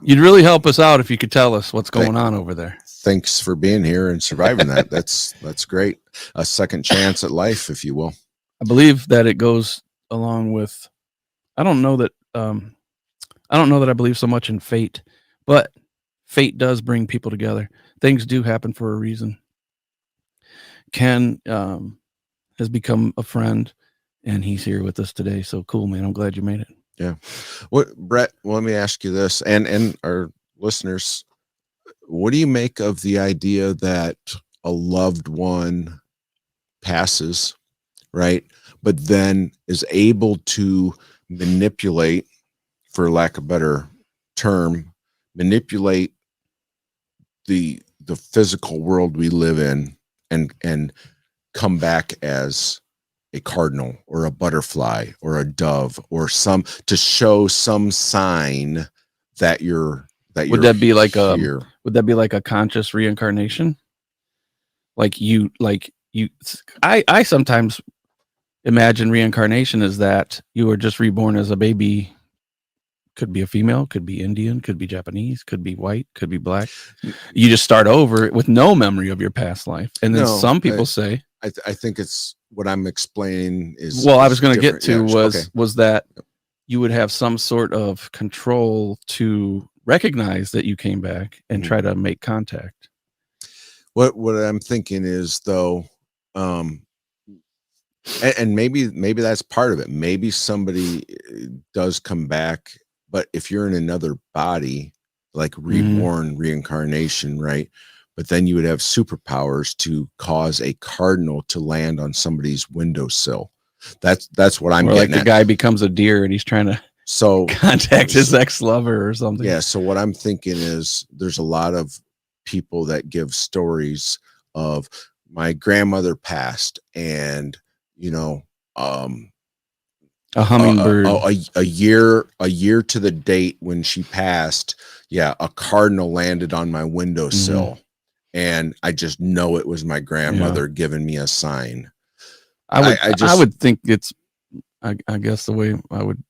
You'd really help us out if you could tell us what's going on over there. Thanks for being here and surviving that. That's great. A second chance at life, if you will. I believe that it goes along with, I don't know that I believe so much in fate, but fate does bring people together. Things do happen for a reason. Ken has become a friend and he's here with us today. So cool, man. I'm glad you made it. Yeah. Brett, let me ask you this and our listeners, what do you make of the idea that a loved one passes, right? But then is able to manipulate, for lack of a better term, manipulate the physical world we live in and come back as a cardinal or a butterfly or a dove or to show some sign that would that be like a conscious reincarnation? I sometimes imagine reincarnation is that you were just reborn as a baby. Could be a female, could be Indian, could be Japanese, could be white, could be black. You just start over with no memory of your past life. And then some people say, I think it's what I'm explaining is. Well, I was going to get to was that you would have some sort of control to recognize that you came back and try to make contact. What I'm thinking is though, and maybe that's part of it. Maybe somebody does come back, but if you're in another body, like reborn reincarnation, right? But then you would have superpowers to cause a cardinal to land on somebody's windowsill. That's what I'm getting at. The guy becomes a deer and he's trying to contact his ex-lover or something. Yeah. So what I'm thinking is there's a lot of people that give stories of my grandmother passed and, a hummingbird. A year to the date when she passed, a cardinal landed on my windowsill, and I just know it was my grandmother giving me a sign. I would think it's. I guess the way I would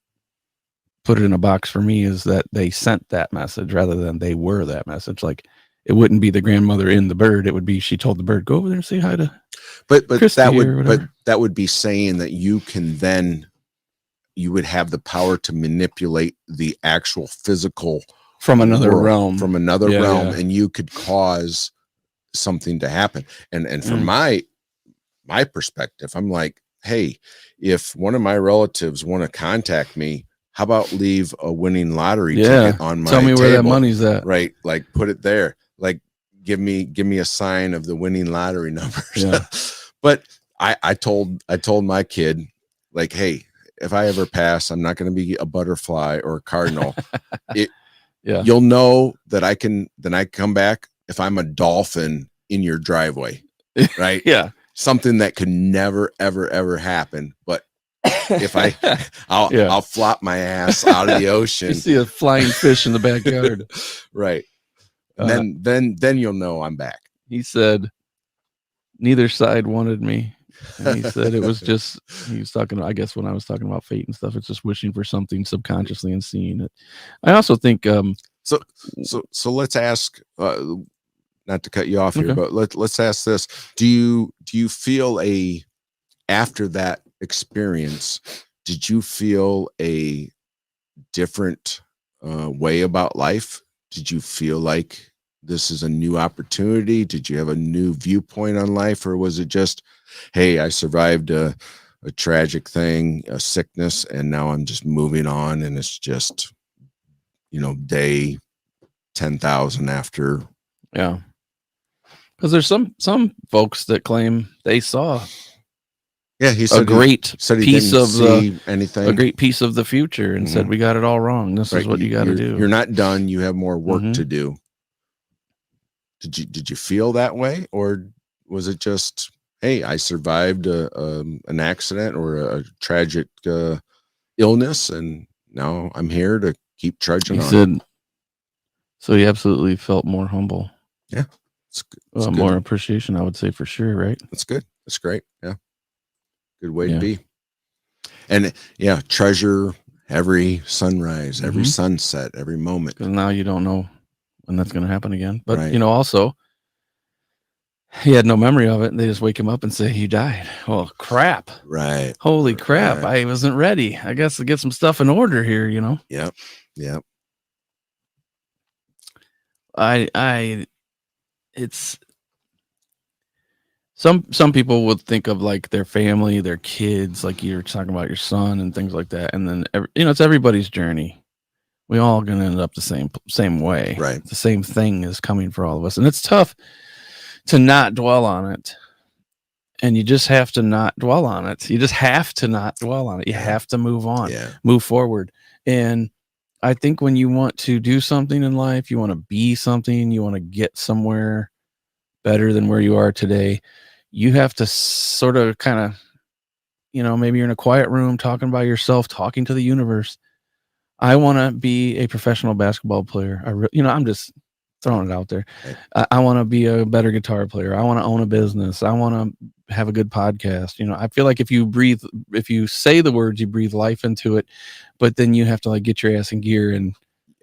put it in a box for me is that they sent that message rather than they were that message. Like it wouldn't be the grandmother in the bird; it would be she told the bird, "Go over there and say hi to." But that would be saying that you would have the power to manipulate the actual physical from another realm, and you could cause something to happen. And from my perspective, I'm like, hey, if one of my relatives want to contact me, how about leave a winning lottery ticket on my tell me table, where that money's at. right? Like put it there, like give me a sign of the winning lottery numbers. Yeah. But I told my kid, like, hey, if I ever pass, I'm not going to be a butterfly or a cardinal. You'll know that I can come back if I'm a dolphin in your driveway, right? Yeah. Something that could never, ever happen. But if I'll flop my ass out of the ocean. You see a flying fish in the backyard. Right. And then you'll know I'm back. He said neither side wanted me. And he said it was just, he was talking, I guess when I was talking about fate and stuff, it's just wishing for something subconsciously and seeing it. I also think so let's ask, not to cut you off here, but let's ask this. Do you feel after that experience, did you feel a different way about life? Did you feel like this is a new opportunity? Did you have a new viewpoint on life? Or was it just, hey, I survived a tragic thing, a sickness, and now I'm just moving on, and it's just, day 10,000 after? Yeah. Because there's some folks that claim they saw he said a great piece of anything, a great piece of the future, and said, we got it all wrong. This is what you got to do. You're not done. You have more work to do. Did you feel that way, or was it just, hey, I survived an accident or a tragic illness, and now I'm here to keep trudging on? He said, so he absolutely felt more humble. Yeah. It's more appreciation, I would say, for sure, right? That's good. That's great. Yeah. Good way to be. And treasure every sunrise, every sunset, every moment. Because now you don't know when that's going to happen again. But, also, he had no memory of it. And they just wake him up and say, he died. Well, crap. Right. Holy crap. Right. I wasn't ready. I guess to get some stuff in order here, Yep. Yep. It's some people would think of like their family, their kids, like you're talking about your son and things like that. And then, it's everybody's journey. We all going to end up the same way. Right. The same thing is coming for all of us. And it's tough to not dwell on it. And you just have to not dwell on it. You just have to not dwell on it. You have to move on, move forward. And I think when you want to do something in life, you want to be something, you want to get somewhere better than where you are today, you have to sort of kind of, maybe you're in a quiet room talking by yourself, talking to the universe. I want to be a professional basketball player. I'm just throwing it out there. I want to be a better guitar player. I want to own a business. I want to have a good podcast. I feel like if you say the words, you breathe life into it, but then you have to like get your ass in gear and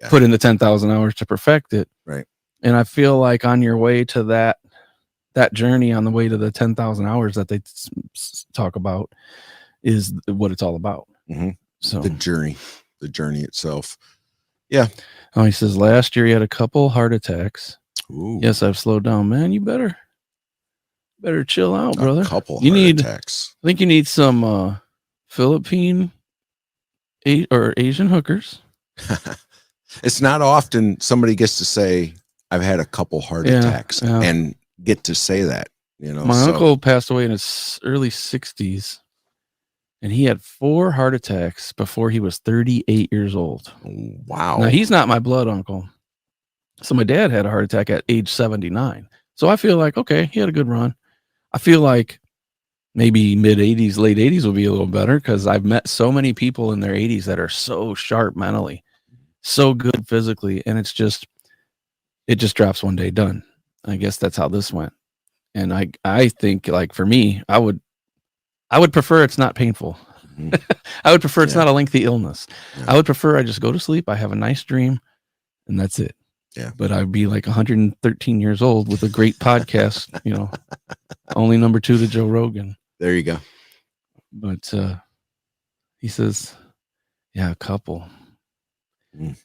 put in the 10,000 hours to perfect it. Right. And I feel like on your way to that journey, on the way to the 10,000 hours that they talk about, is what it's all about. Mm-hmm. So the journey itself. Yeah. Oh, he says last year he had a couple heart attacks. Ooh. Yes, I've slowed down, man. You better chill out, brother. A couple heart attacks. I think you need some Philippine or Asian hookers. It's not often somebody gets to say, I've had a couple heart attacks and get to say that, My uncle passed away in his early 60s, and he had 4 heart attacks before he was 38 years old. Wow. Now, he's not my blood uncle. So my dad had a heart attack at age 79. So I feel like, okay, he had a good run. I feel like maybe mid 80s, late 80s will be a little better, because I've met so many people in their 80s that are so sharp mentally, so good physically, and it just drops one day, done. I guess that's how this went. And I think, like, for me, I would prefer it's not painful. Mm-hmm. I would prefer it's not a lengthy illness. Yeah. I would prefer I just go to sleep, I have a nice dream, and that's it. Yeah. But I'd be like 113 years old with a great podcast, only number 2 to Joe Rogan. There you go. But he says, a couple. Mm.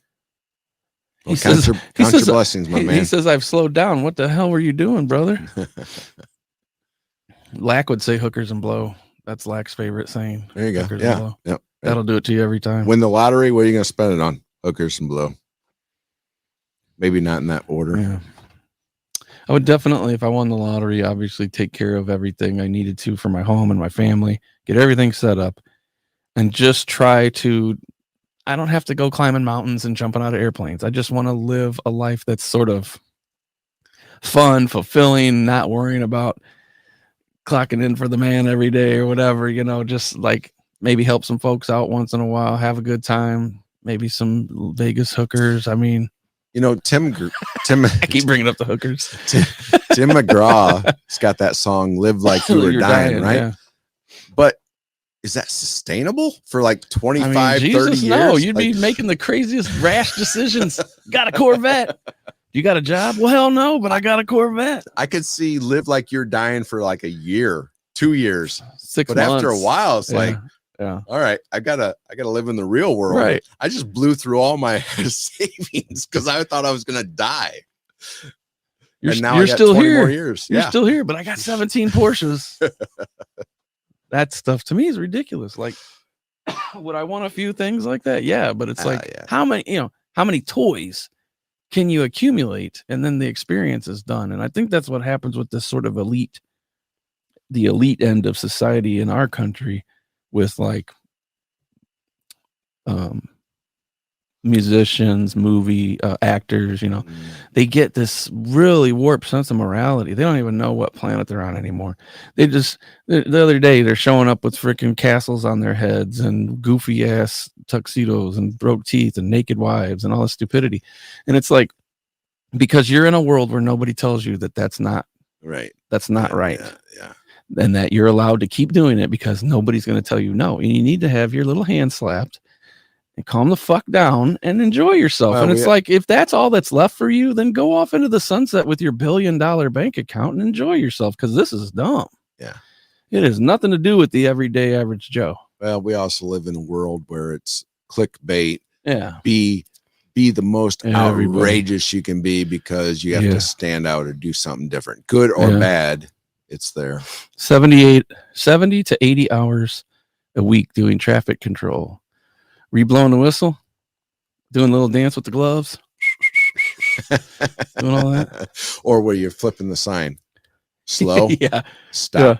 Well, count your blessings, my man. He says, I've slowed down. What the hell were you doing, brother? Lack would say hookers and blow. That's Lack's favorite saying. There you go. Hookers and blow. Yep. That'll do it to you every time. Win the lottery. What are you going to spend it on? Hookers and blow. Maybe not in that order. Yeah. I would definitely, if I won the lottery, obviously take care of everything I needed to for my home and my family, get everything set up, and just try to. I don't have to go climbing mountains and jumping out of airplanes. I just want to live a life that's sort of fun, fulfilling, not worrying about clocking in for the man every day or whatever, you know, just like maybe help some folks out once in a while, have a good time, maybe some Vegas hookers. I mean, you know, Tim I keep bringing up the hookers. Tim McGraw's got that song "Live Like You Were Dying," right? Yeah. But is that sustainable for like 25, I mean, 30 years? No, you'd be making the craziest rash decisions. Got a Corvette. You got a job? Well, hell no, but I got a Corvette. I could see "Live Like You're Dying" for like a year, 2 years, 6 but months. after a while, it's like, yeah, all right, I gotta live in the real world. Right. I just blew through all my savings because I thought I was gonna die. You're I got still 20 here. more years. You're still here, but I got 17 Porsches. That stuff to me is ridiculous. Like, would I want a few things like that? Yeah, but it's like how many toys can you accumulate, and then the experience is done. And I think that's what happens with this sort of the elite end of society in our country, with like musicians, movie actors, you know, they get this really warped sense of morality. They don't even know what planet they're on anymore. They just, the other day, they're showing up with freaking castles on their heads and goofy ass tuxedos and broke teeth and naked wives and all this stupidity. And it's like, because you're in a world where nobody tells you that that's not right. That's not right. Yeah. And that you're allowed to keep doing it because nobody's going to tell you no. And you need to have your little hand slapped and calm the fuck down and enjoy yourself. And it's like, if that's all that's left for you, then go off into the sunset with your $1 billion bank account and enjoy yourself, because this is dumb. Yeah. It has nothing to do with the everyday average Joe. Well, we also live in a world where it's clickbait. Yeah. Be the most outrageous you can be because you have to stand out or do something different, good or bad. It's there. 70 to 80 hours a week doing traffic control. Reblowing the whistle, doing a little dance with the gloves, doing all that. Or where you're flipping the sign. Slow, stop.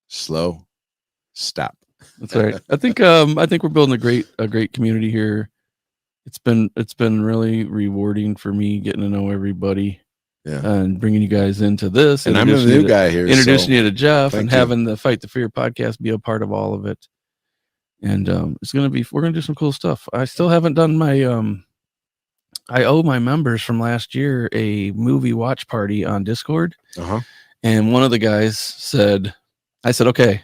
Slow, stop. That's right. I think we're building a great community here. It's been really rewarding for me getting to know everybody. Yeah. And bringing you guys into this. And I'm a new guy here. Introducing you to Jeff and having the Fight the Fear podcast be a part of all of it. And we're going to do some cool stuff. I still haven't done my, I owe my members from last year a movie watch party on Discord. And one of the guys said, okay,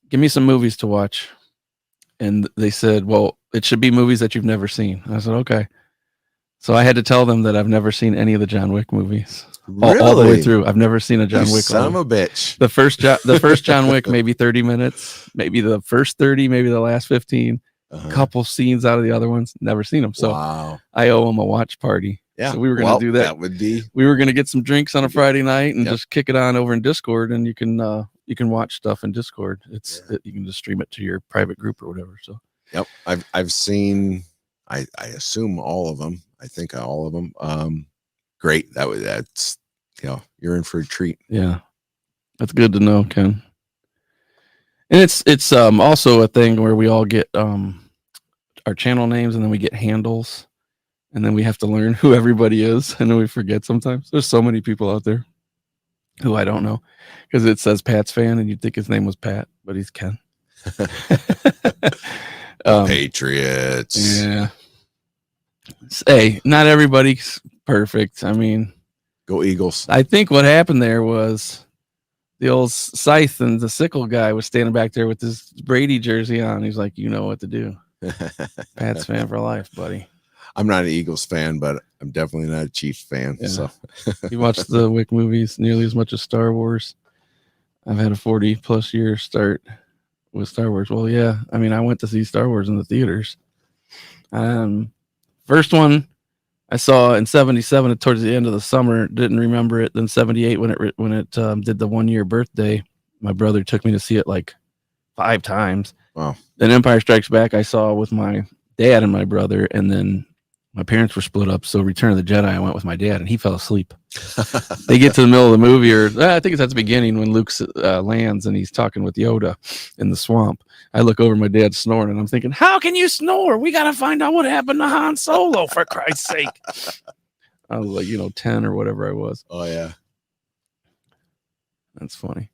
give me some movies to watch. And they said, well, it should be movies that you've never seen. I said, okay. So I had to tell them that I've never seen any of the John Wick movies. Really? All the way through. I've never seen a John Wick. Son of a bitch. The first John Wick, maybe 30 minutes, maybe the first 30, maybe the last 15. Couple scenes out of the other ones. Never seen them. So I owe them a watch party. Yeah. So we were going to do that. That would be. We were going to get some drinks on a Friday night and just kick it on over in Discord, and you can watch stuff in Discord. You can just stream it to your private group or whatever. So. Yep. I've seen, I assume all of them. I think all of them. Great. That's you're in for a treat. Yeah. That's good to know, Ken. And it's also a thing where we all get our channel names, and then we get handles, and then we have to learn who everybody is, and then we forget sometimes. There's so many people out there who I don't know, because it says Pat's fan and you'd think his name was Pat, but he's Ken. Patriots. Yeah. Hey, not everybody's perfect. I mean, go Eagles. I think what happened there was the old scythe and the sickle guy was standing back there with his Brady jersey on. He's like, you know what to do. Pat's fan for life, buddy. I'm not an Eagles fan, but I'm definitely not a Chiefs fan. Yeah. So you watched the Wick movies nearly as much as Star Wars. I've had a 40+ year start with Star Wars. Well, yeah. I mean, I went to see Star Wars in the theaters. First one I saw in 77 towards the end of the summer. Didn't remember it. Then 78 when it did the 1 year birthday, my brother took me to see it like 5 times. Wow. Then Empire Strikes Back I saw with my dad and my brother, and then my parents were split up. So Return of the Jedi, I went with my dad, and he fell asleep. They get to the middle of the movie, or I think it's at the beginning when Luke lands and he's talking with Yoda in the swamp. I look over, my dad's snoring, and I'm thinking, how can you snore? We got to find out what happened to Han Solo, for Christ's sake. I was like, 10 or whatever I was. Oh, yeah. That's funny.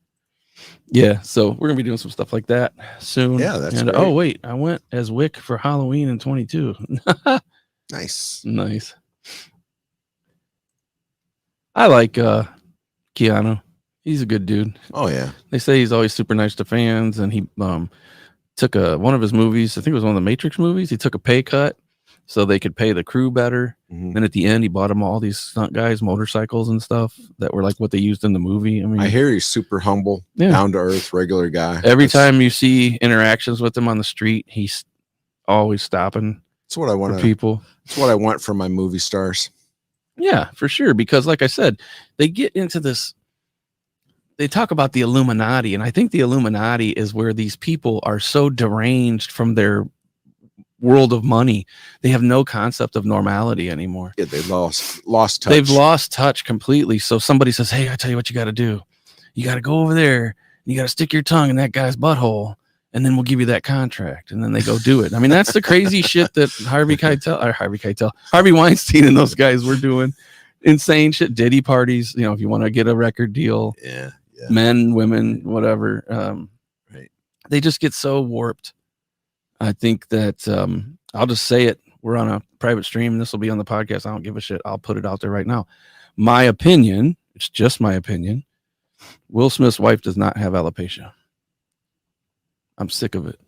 Yeah, so we're going to be doing some stuff like that soon. Yeah, that's and great. Oh, wait, I went as Wick for Halloween in 22. Nice. I like Keanu. He's a good dude. Oh, yeah. They say he's always super nice to fans, and he took one of his movies, I think it was one of the Matrix movies, he took a pay cut so they could pay the crew better. Mhm. Then at the end, he bought them all these stunt guys, motorcycles and stuff that were like what they used in the movie. I mean, I hear he's super humble, down to earth, regular guy. Every time you see interactions with him on the street, he's always stopping. That's what I want for people. That's what I want from my movie stars. Yeah, for sure. Because like I said, they get into this, they talk about the Illuminati, and I think the Illuminati is where these people are so deranged from their world of money. They have no concept of normality anymore. Yeah, they lost touch. They've lost touch completely. So somebody says, hey, I tell you what you got to do. You got to go over there and you got to stick your tongue in that guy's butthole, and then we'll give you that contract. And then they go do it. I mean, that's the crazy shit that Harvey Weinstein and those guys were doing. Insane shit. Diddy parties, if you want to get a record deal. Yeah. Men, women, whatever. Right. They just get so warped. I think that I'll just say it. We're on a private stream. This will be on the podcast. I don't give a shit. I'll put it out there right now. My opinion, it's just my opinion. Will Smith's wife does not have alopecia. I'm sick of it.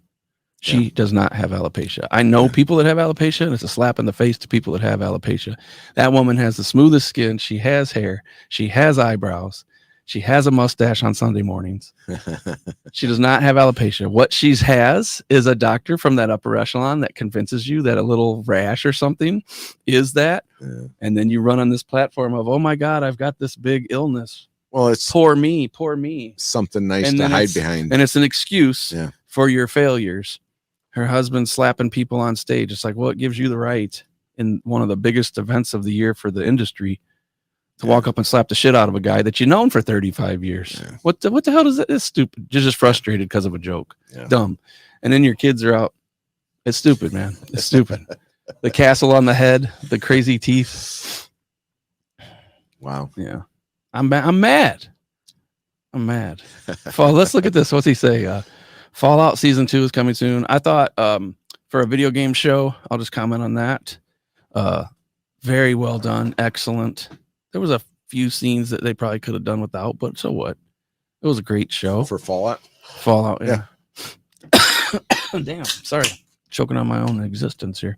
She does not have alopecia. I know people that have alopecia, and it's a slap in the face to people that have alopecia. That woman has the smoothest skin. She has hair. She has eyebrows. She has a mustache on Sunday mornings. She does not have alopecia. What she has is a doctor from that upper echelon that convinces you that a little rash or something is that. Yeah. And then you run on this platform of, oh my God, I've got this big illness. Well, it's poor me. Something nice to hide behind. And it's an excuse for your failures. Her husband slapping people on stage. It's like, well, it gives you the right in one of the biggest events of the year for the industry to walk up and slap the shit out of a guy that you've known for 35 years. Yeah. What the hell does that? It's stupid. You're just frustrated because of a joke. Yeah. Dumb. And then your kids are out. It's stupid, man. It's stupid. The castle on the head, the crazy teeth. Wow. Yeah. I'm mad. Let's look at this. What's he say? Fallout Season 2 is coming soon. I thought for a video game show, I'll just comment on that. Very well done. Excellent. There was a few scenes that they probably could have done without, but so what? It was a great show. For Fallout? Fallout, yeah. Damn, sorry. Choking on my own existence here.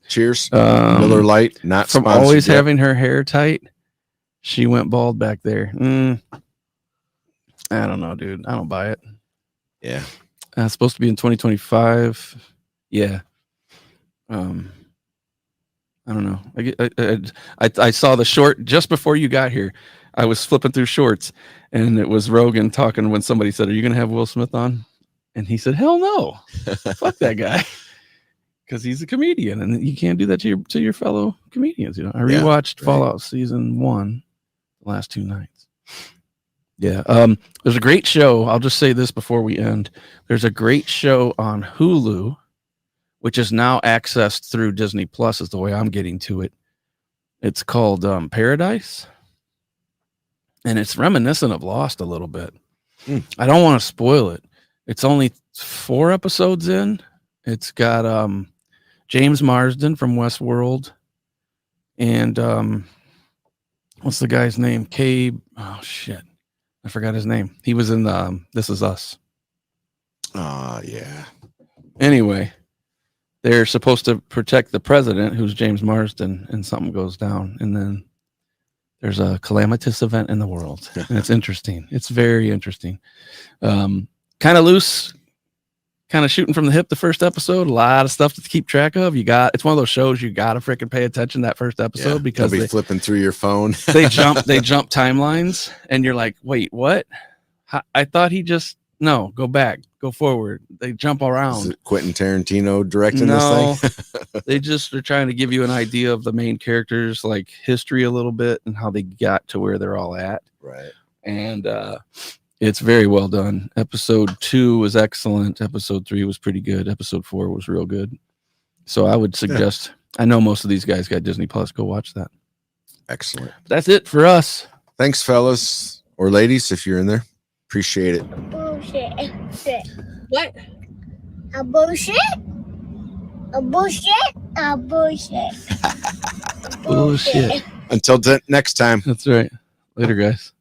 Cheers. Miller Lite, not from always having her hair tight. She went bald back there. I don't know, dude. I don't buy it. Yeah. It's supposed to be in 2025. Yeah. I don't know. I saw the short just before you got here. I was flipping through shorts, and it was Rogan talking when somebody said, "Are you going to have Will Smith on?" And he said, "Hell no, fuck that guy," because he's a comedian, and you can't do that to your fellow comedians. I rewatched Fallout Season 1 the last 2 nights. Yeah, there's a great show. I'll just say this before we end. There's a great show on Hulu, which is now accessed through Disney Plus, is the way I'm getting to it. It's called Paradise, and it's reminiscent of Lost a little bit. I don't want to spoil it. It's only 4 episodes in. It's got James Marsden from Westworld, and what's the guy's name? Cabe. Oh shit, I forgot his name. He was in This Is Us. Yeah. Anyway. They're supposed to protect the president, who's James Marsden, and something goes down. And then there's a calamitous event in the world. And it's interesting. It's very interesting. Kind of loose, kind of shooting from the hip the first episode. A lot of stuff to keep track of. It's one of those shows you got to freaking pay attention that first episode because they'll be flipping through your phone. they jump timelines, and you're like, wait, what? I thought he just No, go back, go forward. They jump Is around. it Quentin Tarantino directing No, this thing? they just are trying to give you an idea of the main characters, like history a little bit and how they got to where they're all at. Right. And it's very well done. Episode 2 was excellent. Episode 3 was pretty good. Episode 4 was real good. So I would suggest, I know most of these guys got Disney Plus. Go watch that. Excellent. That's it for us. Thanks, fellas or ladies, if you're in there. Appreciate it. Bullshit. What? A bullshit? A bullshit? A bullshit. Bullshit. Until next time. That's right. Later, guys.